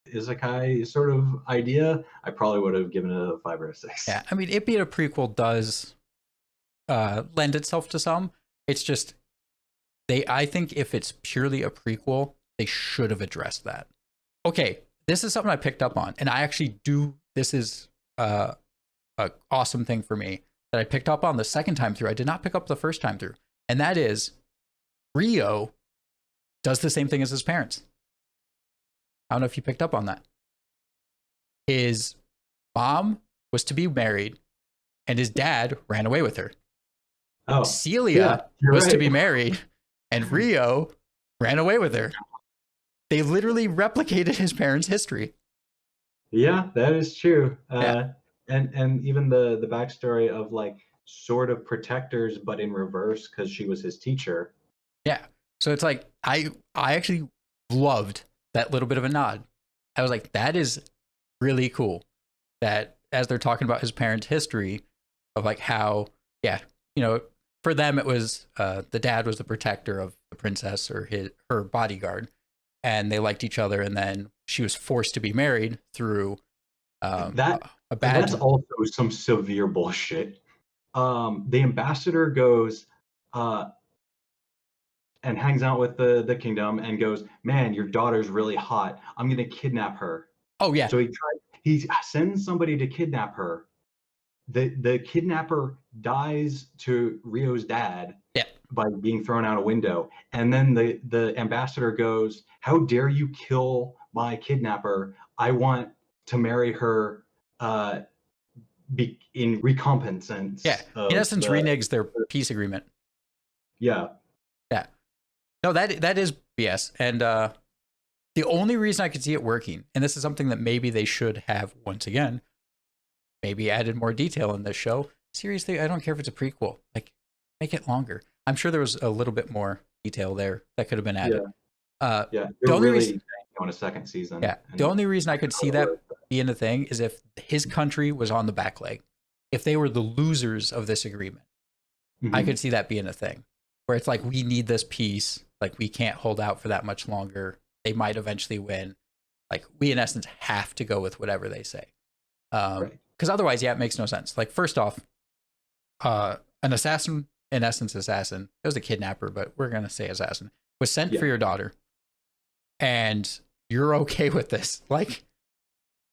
isekai sort of idea, I probably would have given it a 5 or a 6. Yeah, I mean, it being a prequel does lend itself to some. It's just I think if it's purely a prequel, they should have addressed that. Okay, this is something I picked up on, and I actually do. This is an awesome thing for me that I picked up on the second time through. I did not pick up the first time through, and that is Rio does the same thing as his parents. I don't know if you picked up on that. His mom was to be married, and his dad ran away with her. Oh, Celia was to be married, and Rio ran away with her. They literally replicated his parents' history. Yeah, that is true. Yeah. And even the backstory of like sort of protectors, but in reverse because she was his teacher. Yeah. So it's like I actually loved that little bit of a nod. I was like, that is really cool. That as they're talking about his parents' history of like how, yeah, you know, for them it was the dad was the protector of the princess or her bodyguard, and they liked each other, and then she was forced to be married through a bad. That's also some severe bullshit. The ambassador goes and hangs out with the kingdom and goes, man, your daughter's really hot. I'm gonna kidnap her. Oh yeah. So he sends somebody to kidnap her. The kidnapper dies to Rio's dad by being thrown out a window. And then the ambassador goes, how dare you kill my kidnapper? I want to marry her in recompense. Yeah. In essence, reneges their peace agreement. Yeah. Yeah. No, that is BS. And the only reason I could see it working, and this is something that maybe they should have once again, maybe added more detail in this show. Seriously, I don't care if it's a prequel. Like, make it longer. I'm sure there was a little bit more detail there that could have been added. Yeah. The only reason on a second season. Yeah. The only reason I could see that being a thing is if his country was on the back leg. If they were the losers of this agreement, I could see that being a thing where it's like, we need this peace. Like, we can't hold out for that much longer. They might eventually win. Like, we in essence have to go with whatever they say. Because otherwise, yeah, it makes no sense. Like, first off, an assassin, in essence, assassin, it was a kidnapper, but we're going to say assassin, was sent for your daughter. And you're okay with this. Like,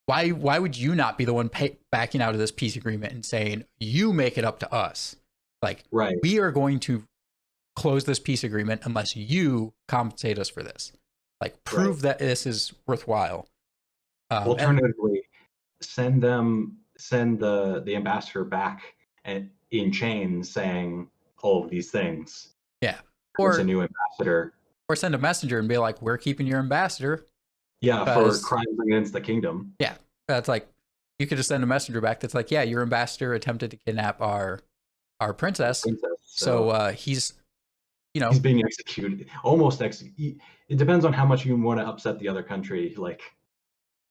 why would you not be the one backing out of this peace agreement and saying, you make it up to us? Like, we are going to close this peace agreement unless you compensate us for this. Like, prove that this is worthwhile. Alternatively, send the ambassador back in chains saying all of these things. Yeah. Or a new ambassador. Or send a messenger and be like, we're keeping your ambassador. Yeah, for crimes against the kingdom. Yeah. That's like, you could just send a messenger back that's like, yeah, your ambassador attempted to kidnap our princess. So he's, he's being executed. Almost executed. It depends on how much you want to upset the other country. Like,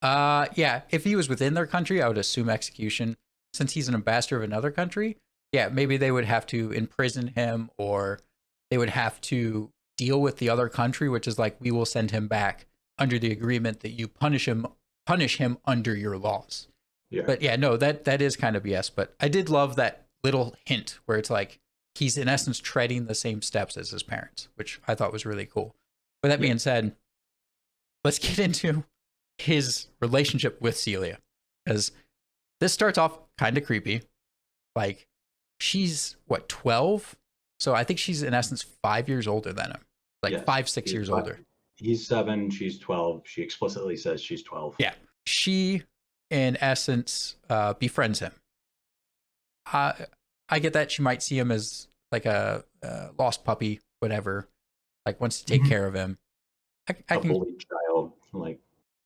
yeah, if he was within their country, I would assume execution. Since he's an ambassador of another country, yeah, maybe they would have to imprison him, or they would have to deal with the other country, which is like, we will send him back under the agreement that you punish him under your laws. Yeah. But yeah, no, that is kind of BS. But I did love that little hint where it's like, he's in essence treading the same steps as his parents, which I thought was really cool. With that being said, let's get into his relationship with Celia, because this starts off kind of creepy. Like, she's what, 12? So I think she's in essence 5 years older than him, like 5-6 years older. He's 7, she's 12. She explicitly says she's 12. Yeah. She, in essence, befriends him. I get that she might see him as like a lost puppy, whatever, like wants to take care of him. I can bullied child. Like,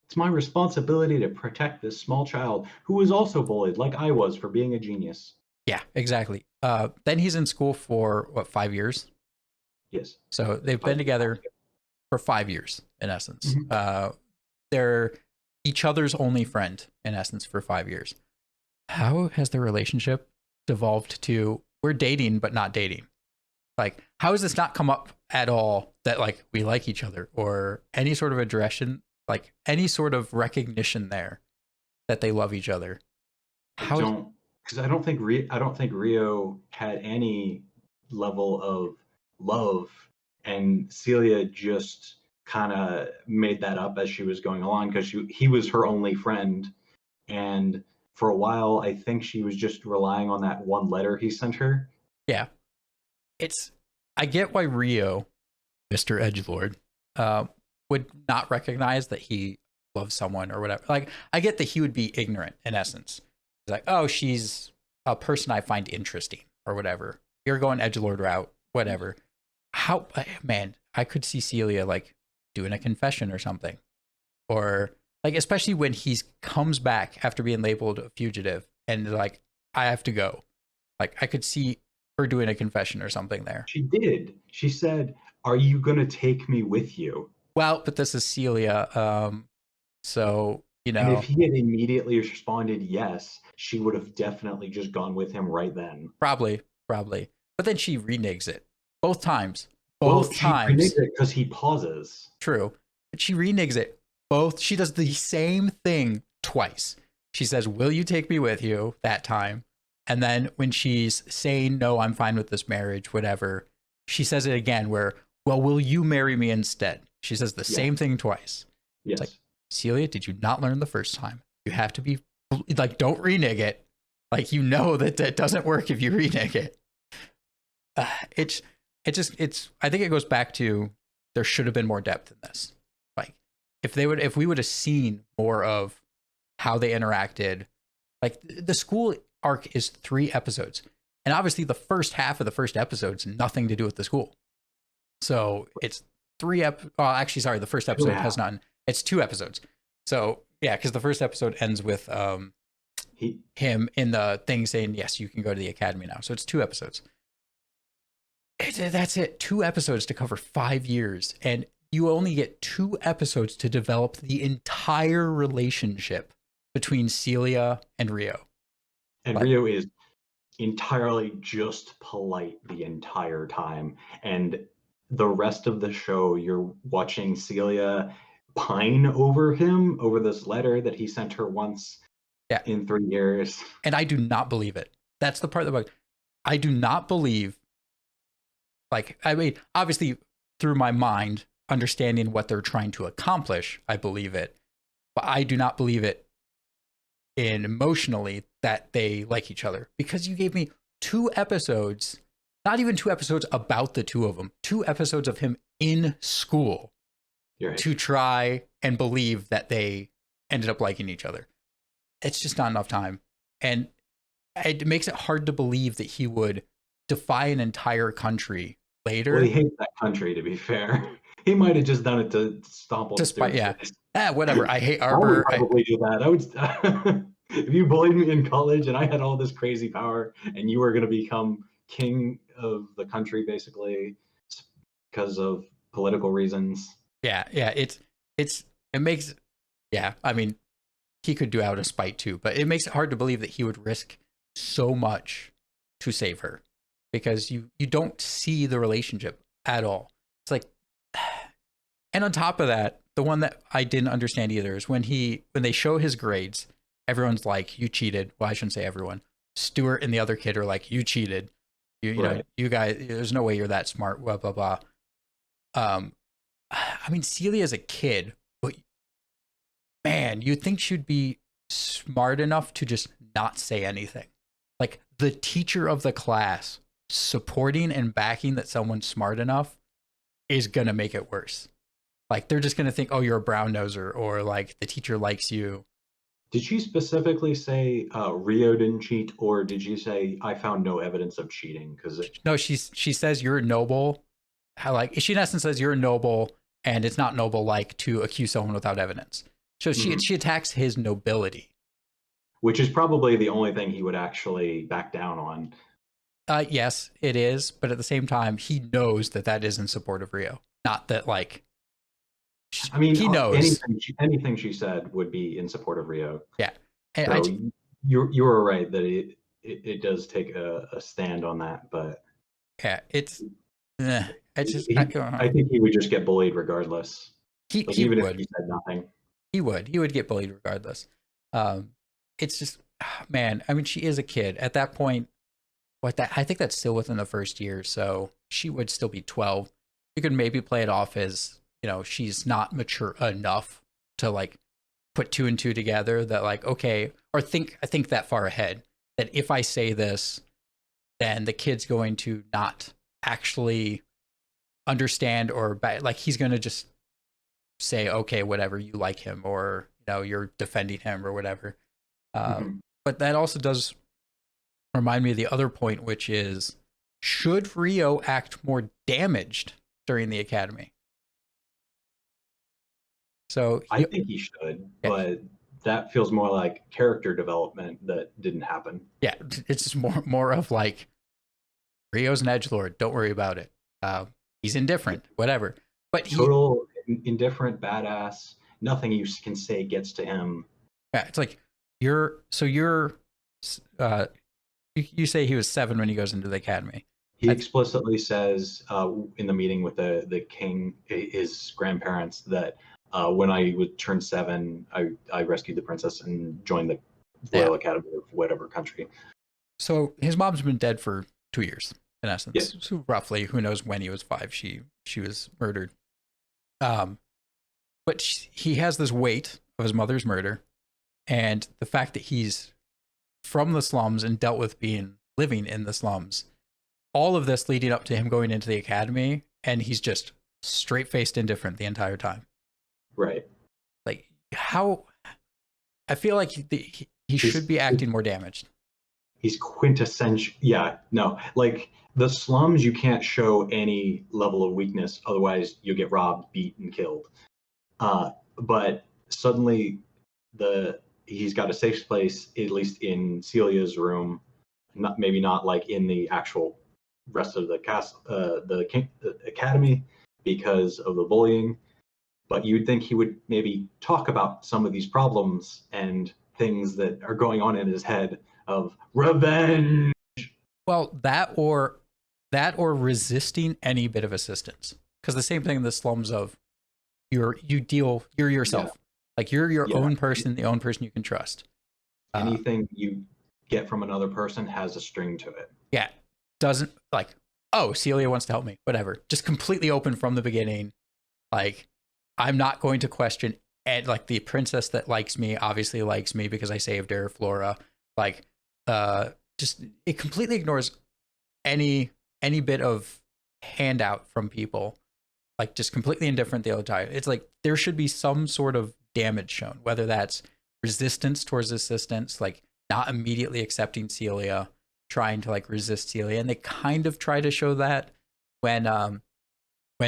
it's my responsibility to protect this small child who was also bullied like I was for being a genius. Yeah, exactly. Then he's in school for what, 5 years? Yes. So they've been together for 5 years, in essence. They're each other's only friend, in essence, for 5 years. How has their relationship devolved to, we're dating but not dating? Like, how has this not come up at all that like we like each other, or any sort of aggression Like any sort of recognition there that they love each other. I How? don't, because I don't think Rio had any level of love, and Celia just kind of made that up as she was going along because he was her only friend, and for a while I think she was just relying on that one letter he sent her. Yeah, it's. I get why Rio, Mr. Edgelord, uh, would not recognize that he loves someone or whatever. Like, I get that he would be ignorant in essence. He's like, oh, she's a person I find interesting or whatever. You're going Edgelord route, whatever. How, man, I could see Celia like doing a confession or something. Or like, especially when he comes back after being labeled a fugitive and like, I have to go. Like, I could see her doing a confession or something there. She did. She said, "Are you gonna take me with you?" Well, but this is Celia. So, And if he had immediately responded yes, she would have definitely just gone with him right then. probably, probably. But then she reneges it both times. Well, Both she reneges times. it because he pauses. True. But she reneges it both. She does the same thing twice. She says, will you take me with you that time? And then when she's saying, no, I'm fine with this marriage, whatever, she says it again where, well, will you marry me instead? She says the same thing twice. Yes. It's like, Celia, did you not learn the first time? You have to be like, don't renege it. Like, you know that doesn't work if you renege it. It's, I think it goes back to there should have been more depth in this. Like, if we would have seen more of how they interacted, like the school arc is 3 episodes. And obviously the first half of the first episode's nothing to do with the school. So it's 3 actually, sorry, the first episode has none. It's 2 episodes. So yeah, because the first episode ends with him in the thing saying, yes, you can go to the academy now. So it's 2 episodes. That's it. 2 episodes to cover 5 years. And you only get 2 episodes to develop the entire relationship between Celia and Rio. And Rio is entirely just polite the entire time. And the rest of the show, you're watching Celia pine over him, over this letter that he sent her once in 3 years. And I do not believe it. That's the part that I do not believe. Like, I mean, obviously, through my mind, understanding what they're trying to accomplish, I believe it. But I do not believe it emotionally that they like each other. Because you gave me 2 episodes, not even 2 episodes about the 2 of them, 2 episodes of him in school to try and believe that they ended up liking each other. It's just not enough time. And it makes it hard to believe that he would defy an entire country later. Well, he hates that country, to be fair. He might have just done it to stomp on Stuart's face. Whatever. I hate Arbor. I would probably do that. I would. If you bullied me in college and I had all this crazy power and you were going to become king of the country, basically, because of political reasons. Yeah. It makes. Yeah. I mean, he could do out of spite too, but it makes it hard to believe that he would risk so much to save her, because you don't see the relationship at all. It's like, and on top of that, the one that I didn't understand either is when they show his grades, everyone's like, you cheated. Well, I shouldn't say everyone. Stuart and the other kid are like, you cheated. You know, you guys, there's no way you're that smart, blah, blah, blah. I mean, Celia's a kid, but man, you'd think she'd be smart enough to just not say anything. Like, the teacher of the class supporting and backing that someone's smart enough is going to make it worse. Like, they're just going to think, oh, you're a brown noser, or like the teacher likes you. Did she specifically say Rio didn't cheat, or did she say I found no evidence of cheating? No, she says you're noble. She in essence says you're noble, and it's not noble like to accuse someone without evidence. So she attacks his nobility, which is probably the only thing he would actually back down on. Yes, it is, but at the same time, he knows that is in support of Rio. Not that like. I mean, he knows anything she said would be in support of Rio. Yeah, so you were right that it does take a stand on that, but yeah, it's. I think he would just get bullied regardless. He even would. if he said nothing. He would get bullied regardless. It's just, man, I mean, she is a kid at that point. I think that's still within the first year, so she would still be 12. You could maybe play it off as, she's not mature enough to like put two and two together, that like, okay, or I think that far ahead, that if I say this, then the kid's going to not actually understand, or like he's going to just say, okay, whatever, you like him, or you're defending him or whatever. But that also does remind me of the other point, which is, should Rio act more damaged during the academy? So I think he should, but that feels more like character development that didn't happen. Yeah, it's just more of like, Rio's an edgelord, don't worry about it. He's indifferent, whatever. But total indifferent, badass. Nothing you can say gets to him. Yeah, it's like you say he was 7 when he goes into the academy. He explicitly says in the meeting with the king, his grandparents, that when I would turn 7, I rescued the princess and joined the Royal Academy of whatever country. So his mom's been dead for 2 years, in essence. Yes. So roughly, who knows when he was 5, she was murdered. But he has this weight of his mother's murder, and the fact that he's from the slums and dealt with living in the slums. All of this leading up to him going into the academy, and he's just straight-faced indifferent the entire time. Right. Like, how... I feel like he should be acting more damaged. He's quintessential. Yeah, no. Like, the slums, you can't show any level of weakness, otherwise you'll get robbed, beat, and killed. But suddenly, he's got a safe place, at least in Celia's room. Maybe not like in the actual rest of the the academy, because of the bullying. But you'd think he would maybe talk about some of these problems and things that are going on in his head of revenge. Well, that or resisting any bit of assistance. Because the same thing in the slums of you're yourself. Yeah. Like you're your own person, the only person you can trust. Anything you get from another person has a string to it. Yeah. Doesn't like, oh, Celia wants to help me, whatever. Just completely open from the beginning. Like, I'm not going to question it. Like, the princess that likes me obviously likes me because I saved her, Flora. Like, just, it completely ignores any bit of handout from people. Like, just completely indifferent the other time. It's like, there should be some sort of damage shown, whether that's resistance towards assistance, like not immediately accepting Celia, trying to like resist Celia. And they kind of try to show that when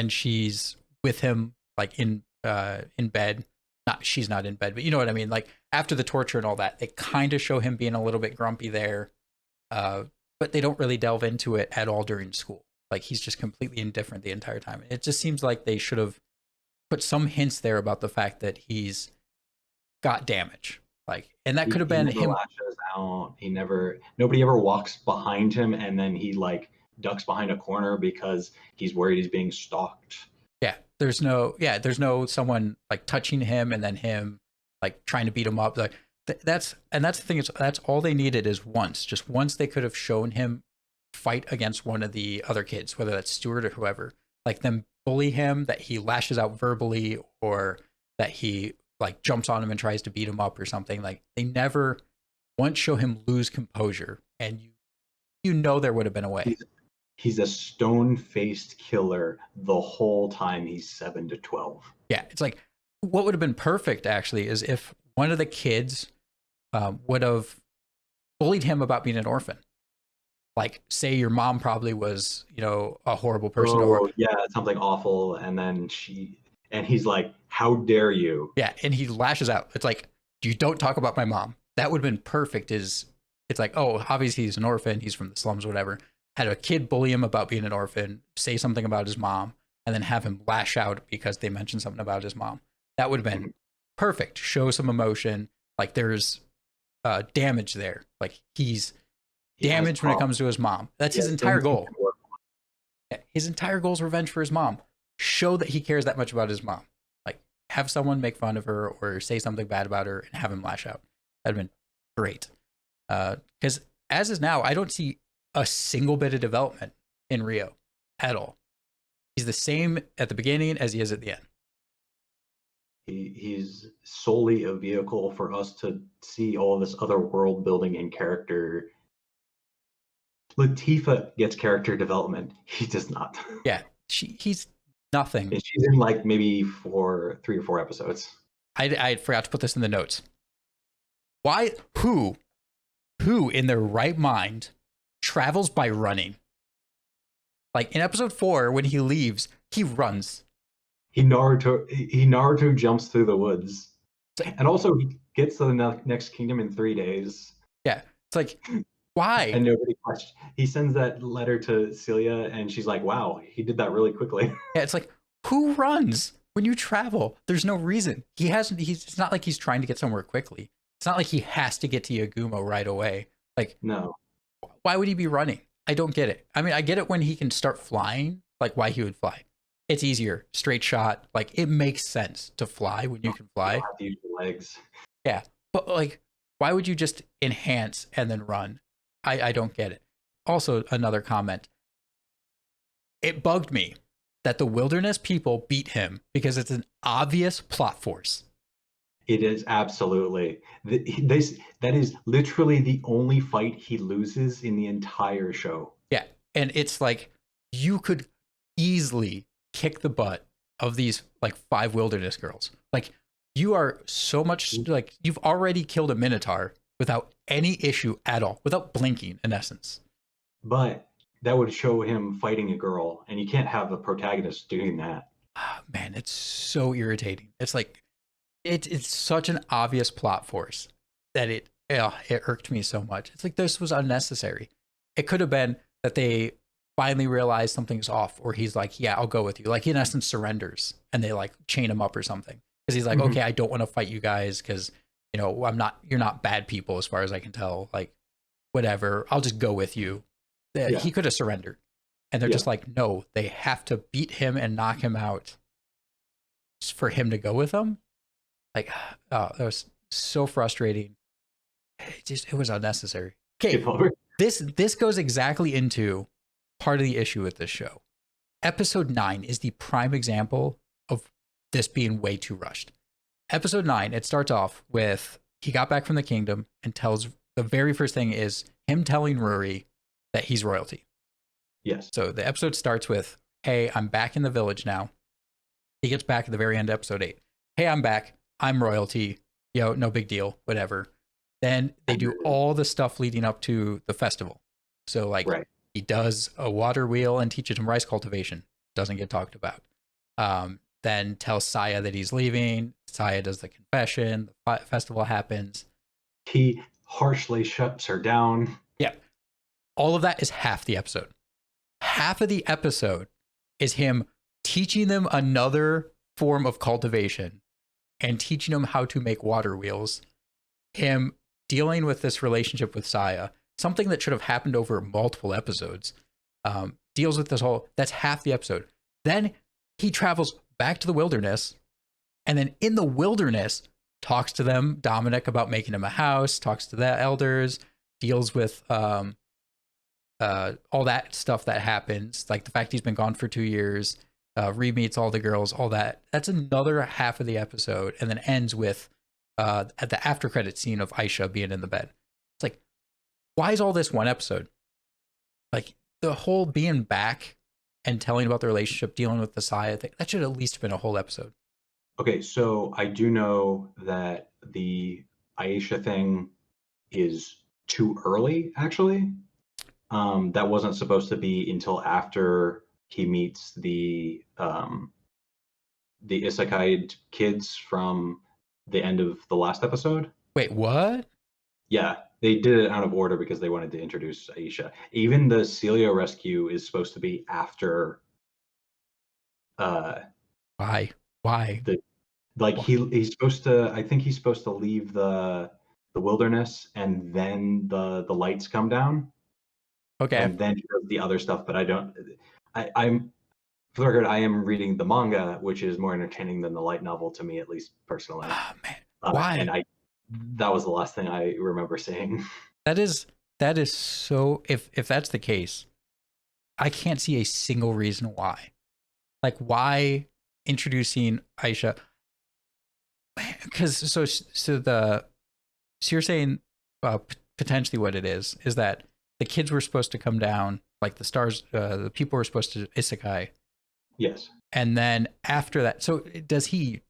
she's with him, like in bed. She's not in bed, but you know what I mean? Like after the torture and all that, they kind of show him being a little bit grumpy there. But they don't really delve into it at all during school. Like he's just completely indifferent the entire time. It just seems like they should have put some hints there about the fact that he's got damage. Like, and that could have been him. Lashes out. Nobody ever walks behind him and then he like ducks behind a corner because he's worried he's being stalked. Yeah. There's no someone like touching him and then him like trying to beat him up. Like that's the thing, is that's all they needed is just once they could have shown him fight against one of the other kids, whether that's Stuart or whoever, like them bully him, that he lashes out verbally, or that he like jumps on him and tries to beat him up or something. Like they never once show him lose composure, and there would have been a way. He's a stone-faced killer the whole time he's 7 to 12. Yeah, it's like what would have been perfect actually is if one of the kids would have bullied him about being an orphan. Like, say your mom probably was, a horrible person. Something awful, and then he's like, "How dare you?" Yeah, and he lashes out. It's like, you don't talk about my mom. That would have been perfect. It's like, oh, obviously he's an orphan. He's from the slums, whatever. Had a kid bully him about being an orphan, say something about his mom, and then have him lash out because they mentioned something about his mom. That would have been perfect. Show some emotion. Like there's damage there. Like he's damaged when it comes to his mom. That's his entire goal. His entire goal is revenge for his mom. Show that he cares that much about his mom. Like Have someone make fun of her or say something bad about her and have him lash out. That'd have been great. Because as is now, I don't see a single bit of development in Rio at all. He's the same at the beginning as he is at the end. He's solely a vehicle for us to see all this other world building and character. Latifah gets character development. He does not. Yeah, he's nothing. And she's in like maybe 3 or 4 episodes. I forgot to put this in the notes. Why? Who in their right mind travels by running? Like in episode 4, when he leaves, he runs. He Naruto jumps through the woods, and also he gets to the next kingdom in 3 days. Yeah, it's like, why? And nobody questions. He sends that letter to Celia, and she's like, "Wow, he did that really quickly." Yeah, it's like, who runs when you travel? There's no reason. It's not like he's trying to get somewhere quickly. It's not like he has to get to Yagumo right away. Like, no. Why would he be running? I don't get it. I mean, I get it when he can start flying, like why he would fly. It's easier, straight shot. Like it makes sense to fly when you can fly. You don't have to use your legs. Yeah, but like, why would you just enhance and then run? I don't get it. Also, another comment. It bugged me that the wilderness people beat him because it's an obvious plot force. It is absolutely. That is literally the only fight he loses in the entire show. Yeah, and it's like you could easily kick the butt of these like 5 wilderness girls. Like you are so much like you've already killed a minotaur without any issue at all, without blinking in essence. But that would show him fighting a girl, and you can't have a protagonist doing that. Man, it's so irritating. It's like it's such an obvious plot force that it irked me so much. It's like this was unnecessary. It could have been that they finally realize something's off, or he's like, yeah, I'll go with you. Like he in essence surrenders and they like chain him up or something. Because he's like, okay, I don't want to fight you guys because, you know, you're not bad people as far as I can tell. Like, whatever, I'll just go with you. Yeah. He could have surrendered. And they're just like, no, they have to beat him and knock him out just for him to go with them. Like, oh, that was so frustrating. It was unnecessary. Okay, this goes exactly into part of the issue with this show. Episode 9 is the prime example of this being way too rushed. Episode 9, it starts off with he got back from the kingdom and tells the very first thing is him telling Ruri that he's royalty. Yes. So the episode starts with, hey, I'm back in the village now. He gets back at the very end of episode 8. Hey, I'm back. I'm royalty. Yo, no big deal. Whatever. Then they do all the stuff leading up to the festival. So like he does a water wheel and teaches him rice cultivation. Doesn't get talked about. Then tells Saya that he's leaving. Saya does the confession. The festival happens. He harshly shuts her down. Yeah. All of that is half the episode. Half of the episode is him teaching them another form of cultivation and teaching them how to make water wheels. Him dealing with this relationship with Saya, something that should have happened over multiple episodes, deals with this whole, that's half the episode. Then he travels back to the wilderness, and then in the wilderness talks to them, Dominic, about making him a house, talks to the elders, deals with all that stuff that happens, like the fact he's been gone for 2 years, re-meets all the girls, all that. That's another half of the episode, and then ends with at the after credit scene of Aisha being in the bed. It's like, why is all this one episode? Like the whole being back and telling about the relationship, dealing with the Saya thing, that should at least have been a whole episode. Okay, so I do know that the Aisha thing is too early, actually. That wasn't supposed to be until after he meets the Isekai kids from the end of the last episode. Wait, what? Yeah, they did it out of order because they wanted to introduce Aisha. Even the Celia rescue is supposed to be after. Why? He's supposed to. I think he's supposed to leave the wilderness, and then the lights come down. Okay. And then he does the other stuff, but I don't. For the record, I am reading the manga, which is more entertaining than the light novel to me, at least personally. Oh man, And why? that was the last thing I remember seeing. That is so. If that's the case, I can't see a single reason why. Like why introducing Aisha? Because so you're saying potentially what it is that the kids were supposed to come down, like the stars, the people were supposed to isekai, Yes. and then after that, so does he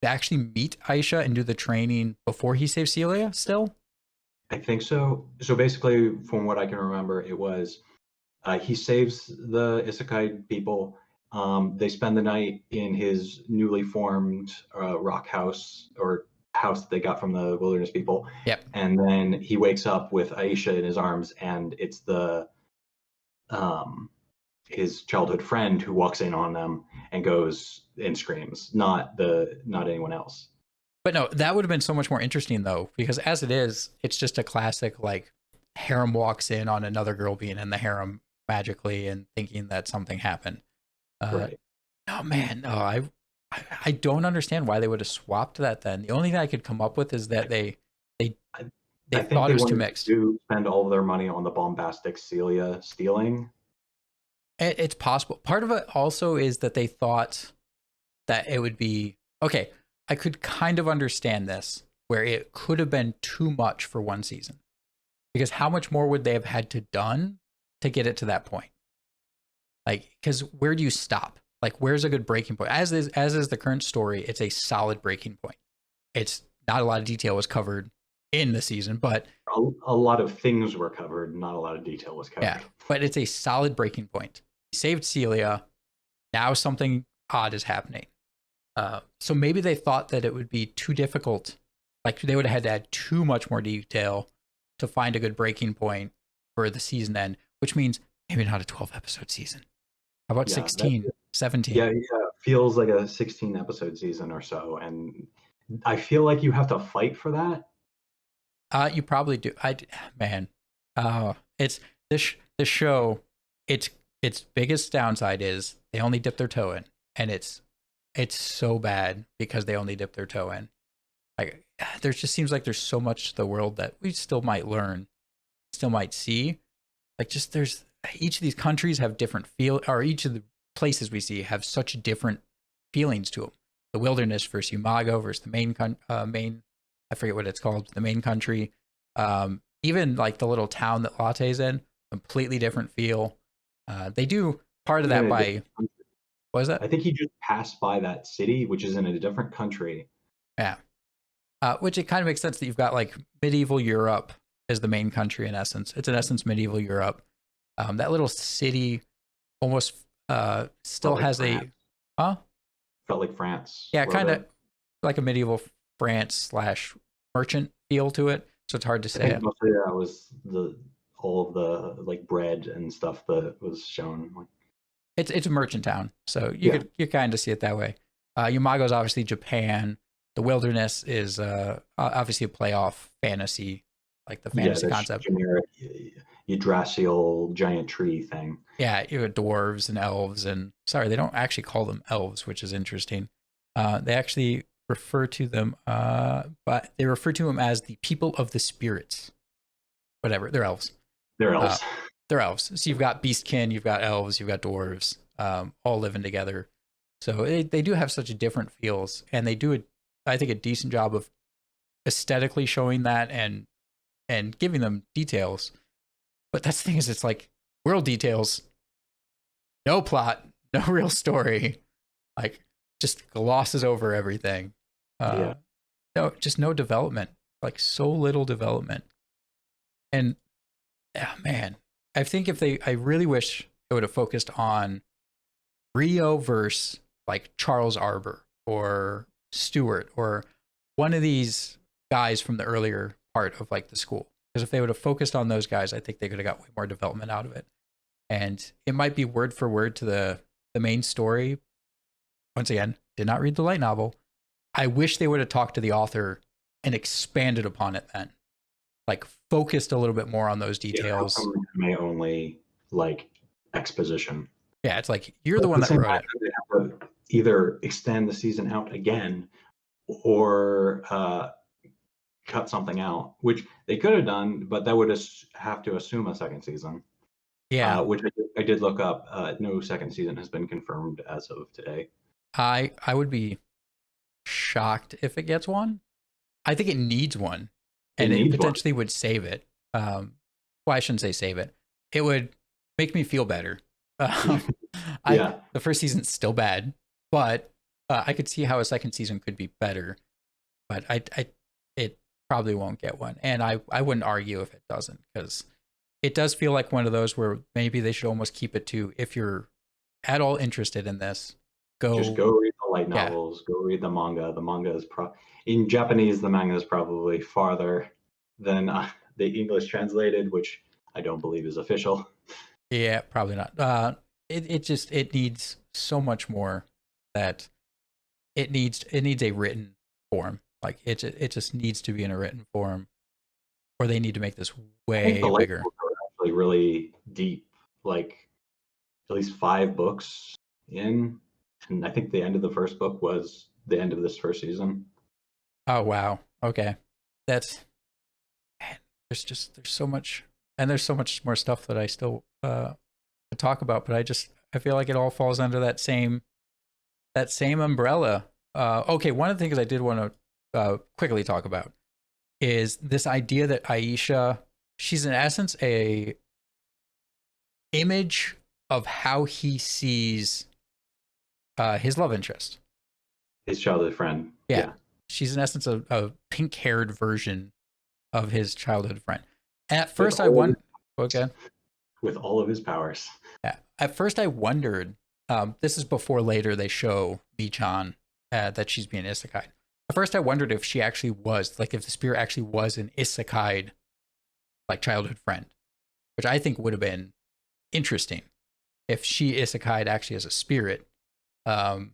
actually meet Aisha and do the training before he saves Celia? Still, I think so. So basically, from what I can remember, it was he saves the Isekai people. They spend the night in his newly formed rock house or house that they got from the wilderness people. yep. And then he wakes up with Aisha in his arms, and it's the um, his childhood friend who walks in on them and goes and screams, not anyone else. But no, that would have been so much more interesting though, because as it is, it's just a classic like harem walks in on another girl being in the harem magically and thinking that something happened. Right. Oh man, no, I don't understand why they would have swapped that. Then the only thing I could come up with is that they I, they I think thought they it was too wanted mixed. to spend all of their money on the bombastic Celia stealing. It's possible. Part of it also is that they thought that it would be okay. I could kind of understand this, where it could have been too much for one season, because how much more would they have had to done to get it to that point? Like, because where do you stop? Like, where's a good breaking point? As is the current story, it's a solid breaking point. It's not a lot of detail was covered in the season, but A lot of things were covered, not a lot of detail was yeah, covered. but it's a solid breaking point. He saved Celia. Now something odd is happening. So maybe they thought that it would be too difficult. Like they would have had to add too much more detail to find a good breaking point for the season end, which means maybe not a 12 episode season. How about Yeah, 16, 17? yeah, feels like a 16 episode season or so, and I feel like you have to fight for that. You probably do. Man, it's this show. Its biggest downside is they only dip their toe in, and it's so bad because they only dip their toe in. Like there just seems like there's so much to the world that we still might learn, still might see. Like just there's each of these countries have different feel, or each of the places we see have such different feelings to them. The wilderness versus Umago versus the main, I forget what it's called, the main country. Even like the little town that Latte's in, completely different feel. They do part of He's in that a by different country. what is that? I think he just passed by that city, which is in a different country. Yeah, which it kind of makes sense that you've got like medieval Europe as the main country in essence. It's in essence medieval Europe. That little city almost still Felt like has France. huh? Felt like France Yeah, a little kind of bit. like a medieval France slash merchant feel to it. So it's hard to I say think it. mostly that was the all of the like bread and stuff that was shown. Like, It's a merchant town, so yeah, you kind of see it that way. Umago is obviously Japan. The wilderness is obviously a playoff fantasy, like the yeah, fantasy that concept. generic Yggdrasil giant tree thing. Yeah, you have dwarves and elves, and sorry, they don't actually call them elves, which is interesting. They actually refer to them, but they refer to them as the people of the spirits. Whatever, they're elves. They're Uh, elves. they're elves. So you've got beastkin, you've got elves, you've got dwarves, all living together. So they do have such different feels, and they do, I think, a decent job of aesthetically showing that and giving them details. But that's the thing is, it's like world details, no plot, no real story, like just glosses over everything. Yeah. No, just no development, like so little development. And man, I think I really wish it would have focused on Rio versus like Charles Arbor or Stewart or one of these guys from the earlier part of like the school. Because if they would have focused on those guys, I think they could have got way more development out of it. And it might be word for word to the main story. Once again, did not read the light novel. I wish they would have talked to the author and expanded upon it then. Like focused a little bit more on those Yeah, how details. come may only like exposition? Yeah, it's like you're But the at one the that same wrote time, it. they have to either extend the season out again or cut something out, which they could have done, but that would have to assume a second season. Yeah, Which I did look up. No second season has been confirmed as of today. I would be shocked if it gets one. I think it needs one, It and it needs one. potentially would save it. Well, I shouldn't say save it. It would make me feel better. Um, Yeah. the first season's still bad, but I could see how a second season could be better. But it probably won't get one, and I wouldn't argue if it doesn't, because it does feel like one of those where maybe they should almost keep it to, if you're at all interested in this, Just go. go read the light Yeah, novels. Go read the manga. The manga is in Japanese. The manga is probably farther than the English translated, which I don't believe is official. yeah, probably not. It needs so much more, that it needs a written form. Like it just needs to be in a written form, or they need to make this I think the way light bigger. novels are actually really deep, like at least 5 books in, and I think the end of the first book was the end of this first season. Oh wow, okay, that's man, there's so much, and there's so much more stuff that I still to talk about, but I feel like it all falls under that same umbrella. Okay, one of the things I did want to quickly talk about is this idea that Aisha, she's in essence a image of how he sees his love interest. His childhood friend. Yeah, Yeah, she's in essence a pink-haired version of his childhood friend. At with first, I all won. Okay. with all of his powers. Yeah. At first, I wondered. This is before later they show Michan that she's being isekai. At first, I wondered if she actually was, like, if the spirit actually was an isekai, like, childhood friend, which I think would have been interesting if she isekai'd actually as a spirit. Um,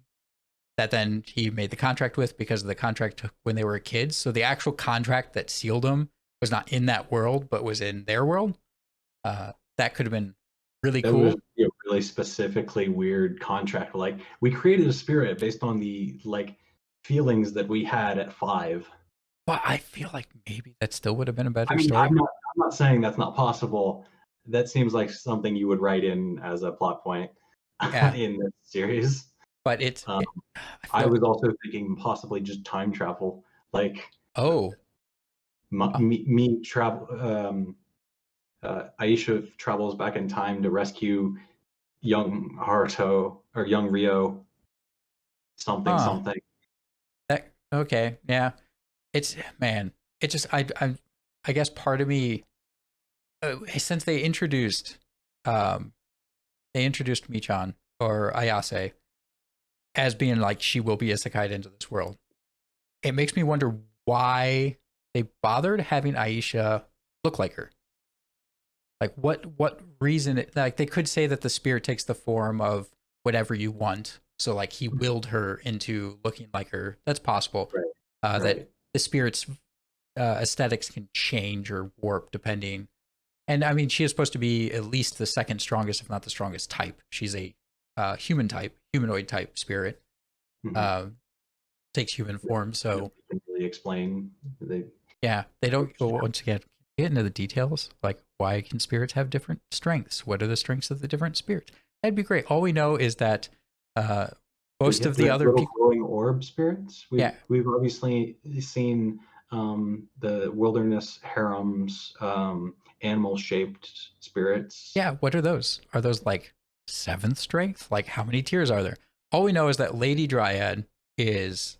that then he made the contract with, because of the contract took when they were kids. So the actual contract that sealed them was not in that world, but was in their world. That could have been really That would cool. be a really specifically weird contract. Like we created a spirit based on the like feelings that we had at 5. But I feel like maybe that still would have been a I better mean, story. I'm not saying that's not possible. That seems like something you would write in as a plot point Yeah, in this series. but Um, I I feel. was also thinking possibly just time travel, like Oh, uh, me travel. Aisha travels back in time to rescue young Haruto or young Rio, something huh. something. That okay. Yeah. It's man. It just I guess part of me, since um they introduced Michan or Ayase as being like she will be isekai'd into this world. It makes me wonder why they bothered having Aisha look like her. Like what reason like they could say that the spirit takes the form of whatever you want. So like he willed her into looking like her. That's possible. Right, That right. the spirit's aesthetics can change or warp depending. And I mean, she is supposed to be at least the second strongest, if not the strongest type. She's a humanoid type spirit. Mhm. Uh, takes human form. I don't So think they can really explain. They yeah, they don't go once again get into the details, like why can spirits have different strengths? What are the strengths of the different spirits? That'd be great. All we know is that uh, most of the the other little people, glowing orb spirits. yeah, We've obviously seen the wilderness harems, animal shaped spirits. yeah. What are those? Are those like seventh strength? Like how many tiers are there? All we know is that Lady Dryad is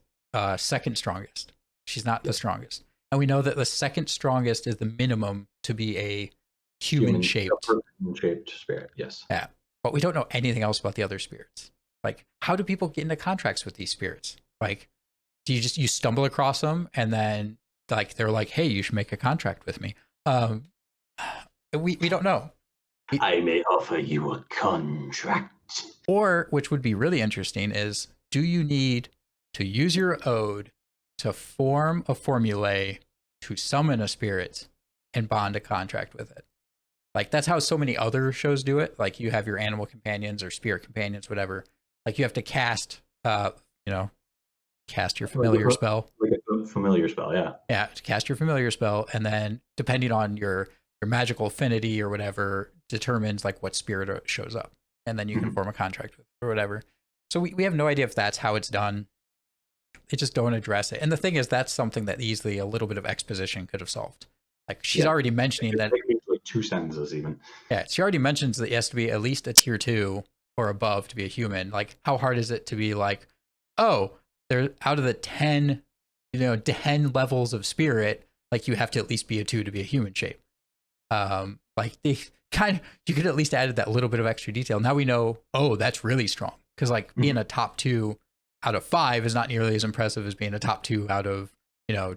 second strongest. She's not the Yep. strongest, and we know that the second strongest is the minimum to be a human shaped. Human shaped spirit. Yes. Yeah. But we don't know anything else about the other spirits. Like, how do people get into contracts with these spirits? Like, do you stumble across them and then like they're like, hey, you should make a contract with me? Um, we don't know. I may offer you a contract. Or which would be really interesting is, do you need to use your ode to form a formulae to summon a spirit and bond a contract with it? Like that's how so many other shows do it. Like you have your animal companions or spirit companions, whatever. Like you have to cast, you know, cast your familiar spell. Like a familiar spell, yeah. Yeah, to cast your familiar spell, and then depending on your magical affinity or whatever, determines like what spirit shows up, and then you can form a contract with it or whatever. So we have no idea if that's how it's done. They just don't address it. And the thing is, that's something that easily a little bit of exposition could have solved. Like she's already mentioning that. Like 2 sentences even. Yeah, she already mentions that it has to be at least a tier 2 or above to be a human. Like, how hard is it to be like, oh, they're out of the 10, 10 levels of spirit, like you have to at least be a 2 to be a human shape. Like they you could at least added that little bit of extra detail. Now we know, oh, that's really strong. Because like being a top 2 out of 5 is not nearly as impressive as being a top 2 out of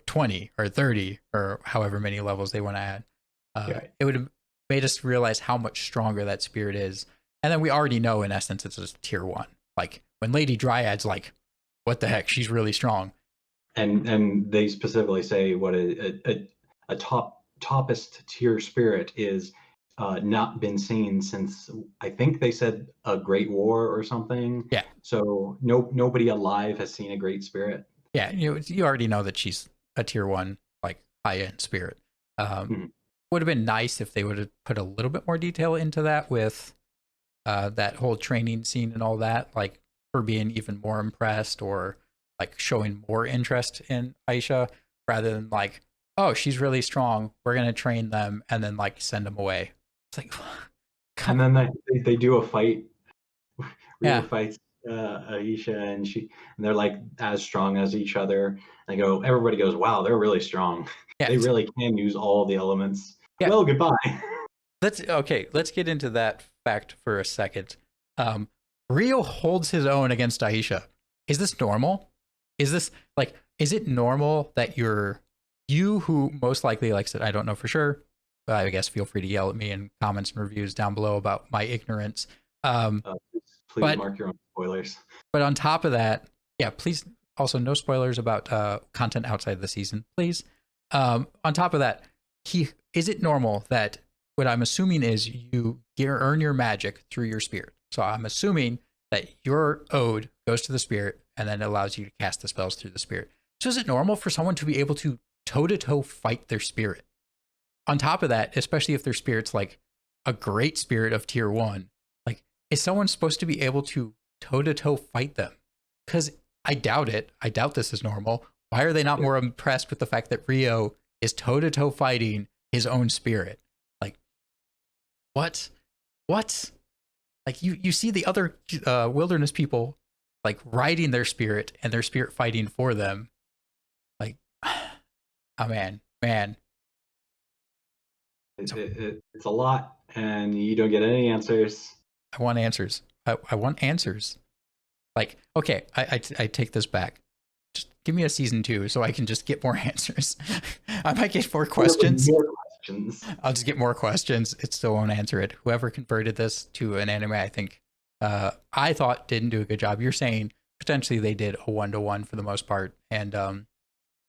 20 or 30 or however many levels they want to add. It would have made us realize how much stronger that spirit is. And then we already know, in essence, it's a tier 1. Like when Lady Dryad's like, what the heck, she's really strong. And they specifically say what a toppest tier spirit is not been seen since, I think they said, a Great War or something. Yeah. So nobody alive has seen a great spirit. Yeah, you already know that she's a tier 1, like high-end spirit. Would have been nice if they would have put a little bit more detail into that with that whole training scene and all that, like her being even more impressed or like showing more interest in Aisha rather than like, oh, she's really strong, we're going to train them and then like send them away. It's like, and then they do a fight. Rio fights Aisha and they're like as strong as each other. And everybody goes, wow, they're really strong. Yeah, they really can use all the elements. Yeah. Well, goodbye. Let's get into that fact for a second. Rio holds his own against Aisha. Is this normal? Is it normal that you who most likely likes it, I don't know for sure, but I guess feel free to yell at me in comments and reviews down below about my ignorance. Please mark your own spoilers. But on top of that, yeah, please also no spoilers about content outside the season, please. On top of that, is it normal that what I'm assuming is you earn your magic through your spirit? So I'm assuming that your ode goes to the spirit and then it allows you to cast the spells through the spirit. So is it normal for someone to be able to toe-to-toe fight their spirit? On top of that, especially if their spirit's like a great spirit of tier 1, like is someone supposed to be able to toe-to-toe fight them? Because I doubt it. I doubt this is normal. Why are they not more impressed with the fact that Rio is toe-to-toe fighting his own spirit? Like, what? Like you see the other wilderness people like riding their spirit and their spirit fighting for them. Like, oh man. It's a lot, and you don't get any answers. I want answers. I want answers. Like, okay, I take this back. Just give me a season 2 so I can just get more answers. I might get more questions. I'll just get more questions. It still won't answer it. Whoever converted this to an anime, I think, I thought didn't do a good job. You're saying potentially they did a 1-to-1 for the most part, and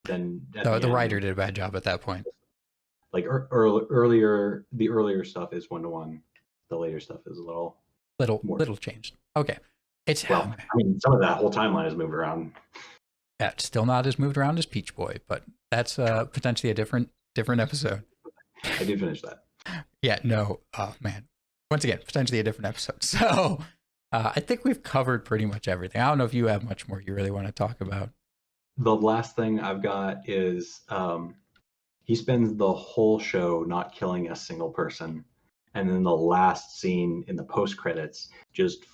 then the writer did a bad job at that point. Like earlier, the earlier stuff is 1-to-1. The later stuff is a little changed. Okay, it's I mean, some of that whole timeline is moved around. Yeah, it's still not as moved around as Peach Boy, but that's potentially a different episode. I did finish that. Yeah, no, oh man. Once again, potentially a different episode. So I think we've covered pretty much everything. I don't know if you have much more you really want to talk about. The last thing I've got is he spends the whole show not killing a single person. And then the last scene in the post-credits just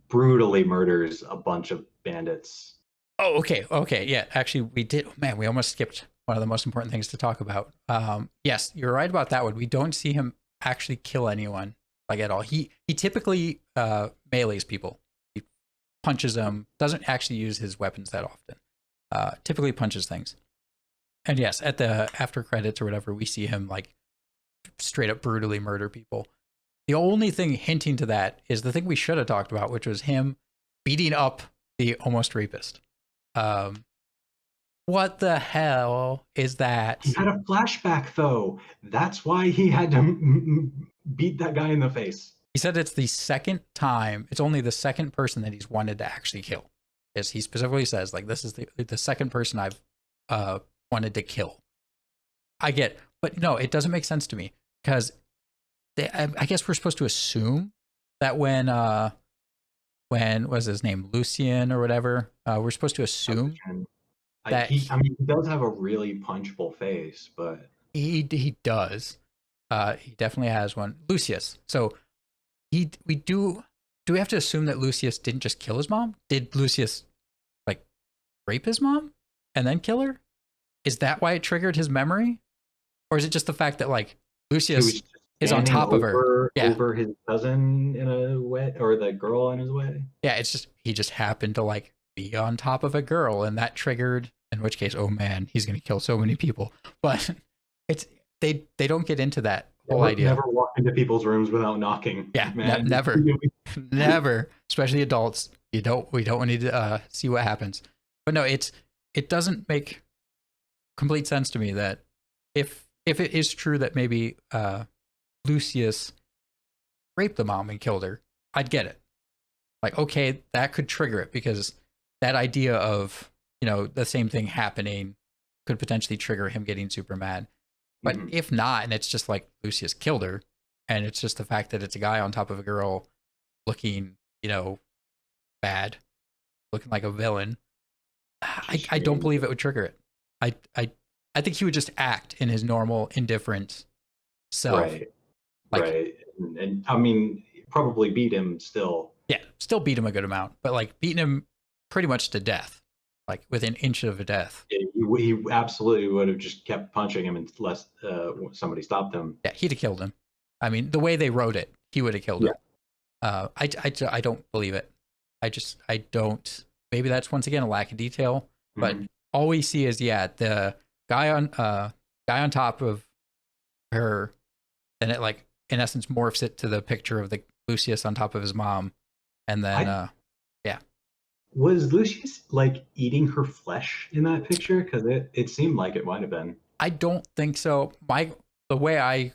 brutally murders a bunch of bandits. Oh, okay. Yeah, actually, we did. Man, we almost skipped one of the most important things to talk about. Yes, you're right about that one. We don't see him actually kill anyone, like at all. He typically melees people. He punches them, doesn't actually use his weapons that often. Typically punches things. And yes, at the after credits or whatever, we see him like straight up brutally murder people. The only thing hinting to that is the thing we should have talked about, which was him beating up the almost rapist. What the hell is that? He had a flashback, though. That's why he had to beat that guy in the face. He said it's the second time. It's only the second person that he's wanted to actually kill. As he specifically says, like, this is the second person I've wanted to kill. I get, but no, it doesn't make sense to me because I guess we're supposed to assume that when was his name, Lucian or whatever, we're supposed to assume that he does have a really punchable face, but he does. He definitely has one, Lucius. So we have to assume that Lucius didn't just kill his mom? Did Lucius like rape his mom and then kill her? Is that why it triggered his memory? Or is it just the fact that like Lucius is on top of her? Yeah. Over his cousin in a way, or the girl in his way? Yeah, it's just he just happened to like be on top of a girl and that triggered, in which case, oh man, he's gonna kill so many people. But it's they don't get into that whole idea. Never walk into people's rooms without knocking. Yeah, man. Never. Never. Especially adults. We don't need to see what happens. But no, it doesn't make complete sense to me that if it is true that maybe Lucius raped the mom and killed her, I'd get it. Like, okay, that could trigger it because that idea of, the same thing happening could potentially trigger him getting super mad. But if not, and it's just like Lucius killed her, and it's just the fact that it's a guy on top of a girl looking, bad, looking like a villain, I don't believe it would trigger it. I think he would just act in his normal, indifferent self. Right. Right. And I mean, probably beat him still. Yeah, still beat him a good amount, but like beating him pretty much to death, like within an inch of a death. Yeah, he absolutely would have just kept punching him unless somebody stopped him. Yeah, he'd have killed him. I mean, the way they wrote it, he would have killed him. I don't believe it. I don't. Maybe that's once again a lack of detail, but all we see is the guy on top of her, and it like in essence morphs it to the picture of the Lucius on top of his mom, and then was Lucius like eating her flesh in that picture? Because it seemed like it might have been. I don't think so. The way I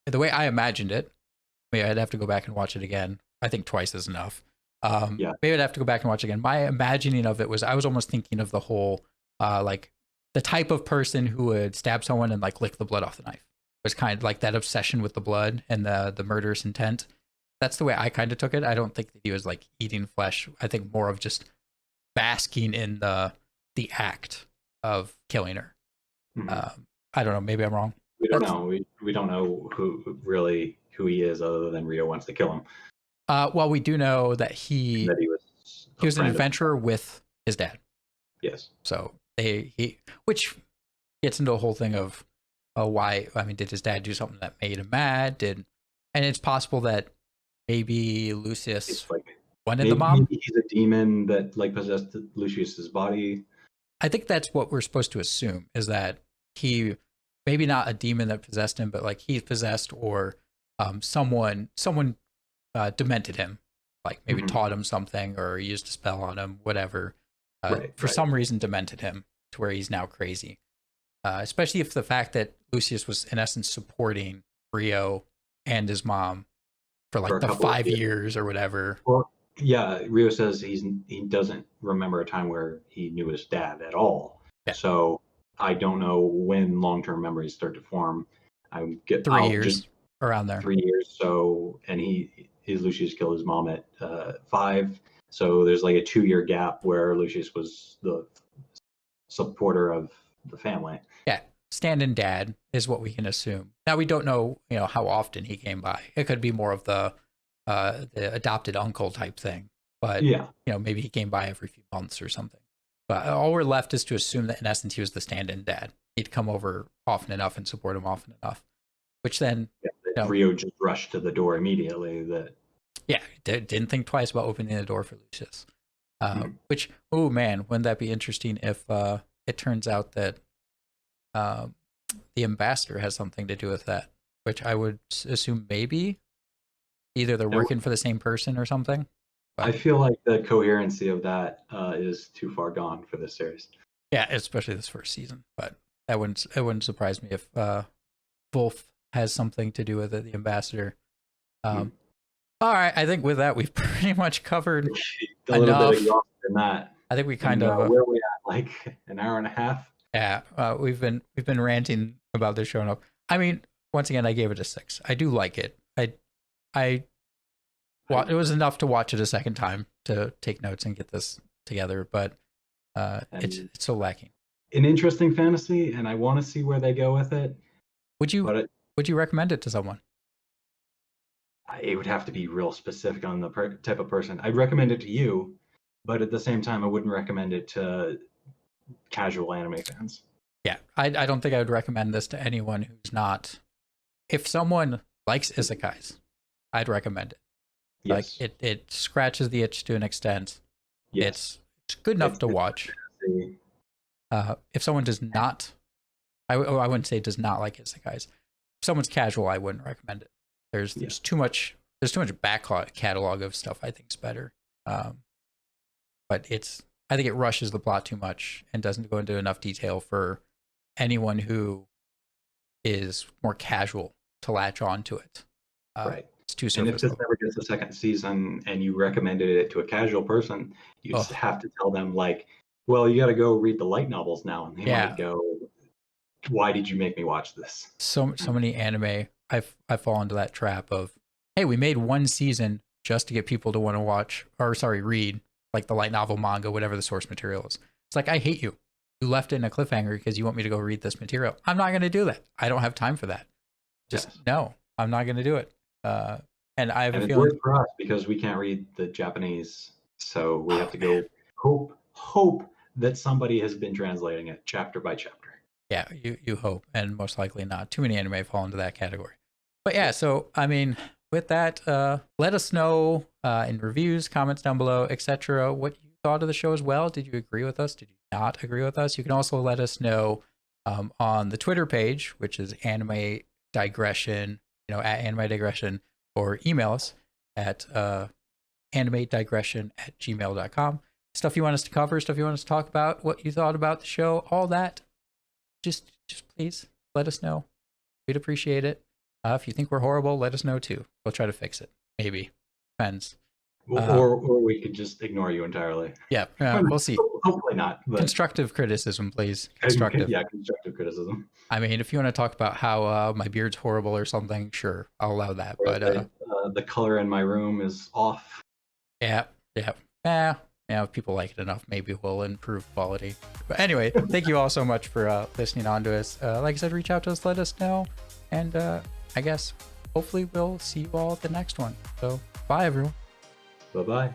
imagined it, maybe I'd have to go back and watch it again. I think twice is enough. Maybe I'd have to go back and watch it again. My imagining of it was I was almost thinking of the whole like the type of person who would stab someone and like lick the blood off the knife. It was kind of like that obsession with the blood and the murderous intent. That's the way I kind of took it. I don't think that he was like eating flesh. I think more of just basking in the act of killing her. I don't know. Maybe I'm wrong. We don't know. We don't know who he is other than Rio wants to kill him. Well, we do know that he was an adventurer with his dad. Yes. So which gets into a whole thing of why. I mean, did his dad do something that made him mad? And it's possible that maybe Lucius wanted the mom. Maybe he's a demon that like possessed Lucius's body. I think that's what we're supposed to assume, is that he maybe not a demon that possessed him, but like he's possessed, or someone demented him, like maybe taught him something or used a spell on him, whatever. For some reason demented him to where he's now crazy. Especially if the fact that Lucius was in essence supporting Rio and his mom for like the 5 years or whatever. Well, yeah, Rio says he doesn't remember a time where he knew his dad at all. Yeah. So I don't know when long-term memories start to form. I get 3 years around there. 3 years. So, and Lucius killed his mom at 5. So there's like a 2-year gap where Lucius was the supporter of the family. Yeah, stand-in dad is what we can assume. Now we don't know, how often he came by. It could be more of the adopted uncle type thing. But maybe he came by every few months or something. But all we're left is to assume that in essence he was the stand-in dad. He'd come over often enough and support him often enough. Which then Rio just rushed to the door immediately. Didn't think twice about opening the door for Lucius. Which, oh man, wouldn't that be interesting if it turns out that the ambassador has something to do with that? Which I would assume maybe either they're working for the same person or something. But I feel like the coherency of that is too far gone for this series. Yeah, especially this first season. But it wouldn't surprise me if both has something to do with it, the ambassador. All right, I think with that we've pretty much covered A little enough. bit exhausted in that. I think we And, where are we at? Like an hour and a half? Yeah, we've been ranting about this show enough. I mean, once again, I gave it a 6. I do like it. Well, it was enough to watch it a second time to take notes and get this together, but it's so lacking. An interesting fantasy, and I want to see where they go with it. Would you recommend it to someone? It would have to be real specific on the type of person. I'd recommend it to you, but at the same time, I wouldn't recommend it to casual anime fans. Yeah, I don't think I would recommend this to anyone who's not. If someone likes isekais, I'd recommend it. Yes. Like it scratches the itch to an extent. Yes. It's good enough to watch. If someone does not, I wouldn't say does not like isekais. If someone's casual, I wouldn't recommend it. There's too much backlog catalog of stuff I think's better. But I think it rushes the plot too much and doesn't go into enough detail for anyone who is more casual to latch on to it. Right. It's too surface. And if this never gets a second season and you recommended it to a casual person, you just have to tell them like, well, you got to go read the light novels now. And they might go, why did you make me watch this? So many anime, I fall into that trap of, hey, we made one season just to get people to want to read like the light novel, manga, whatever the source material is. It's like, I hate you. You left it in a cliffhanger because you want me to go read this material. I'm not going to do that. I don't have time for that. No, I'm not going to do it. And I have a feeling it's for us because we can't read the Japanese, so we have to go hope that somebody has been translating it chapter by chapter. Yeah, you hope, and most likely not. Too many anime fall into that category. But yeah, so I mean, with that, let us know in reviews, comments down below, etc., what you thought of the show as well. Did you agree with us? Did you not agree with us? You can also let us know on the Twitter page, which is Anime Digression, at Anime Digression, or email us at animedigression@gmail.com. Stuff you want us to cover, stuff you want us to talk about, what you thought about the show, all that. Just please let us know. We'd appreciate it. If you think we're horrible, let us know too. We'll try to fix it. Maybe. Depends. Or we could just ignore you entirely. Yeah, we'll see. Hopefully not. But constructive criticism, please. Constructive. Yeah, constructive criticism. I mean, if you want to talk about how my beard's horrible or something, sure, I'll allow that. Or but the color in my room is off. Yeah. If people like it enough, maybe we'll improve quality. But anyway, thank you all so much for listening on to us. Like I said, reach out to us, let us know. And I guess hopefully we'll see you all at the next one. So bye, everyone. Bye-bye.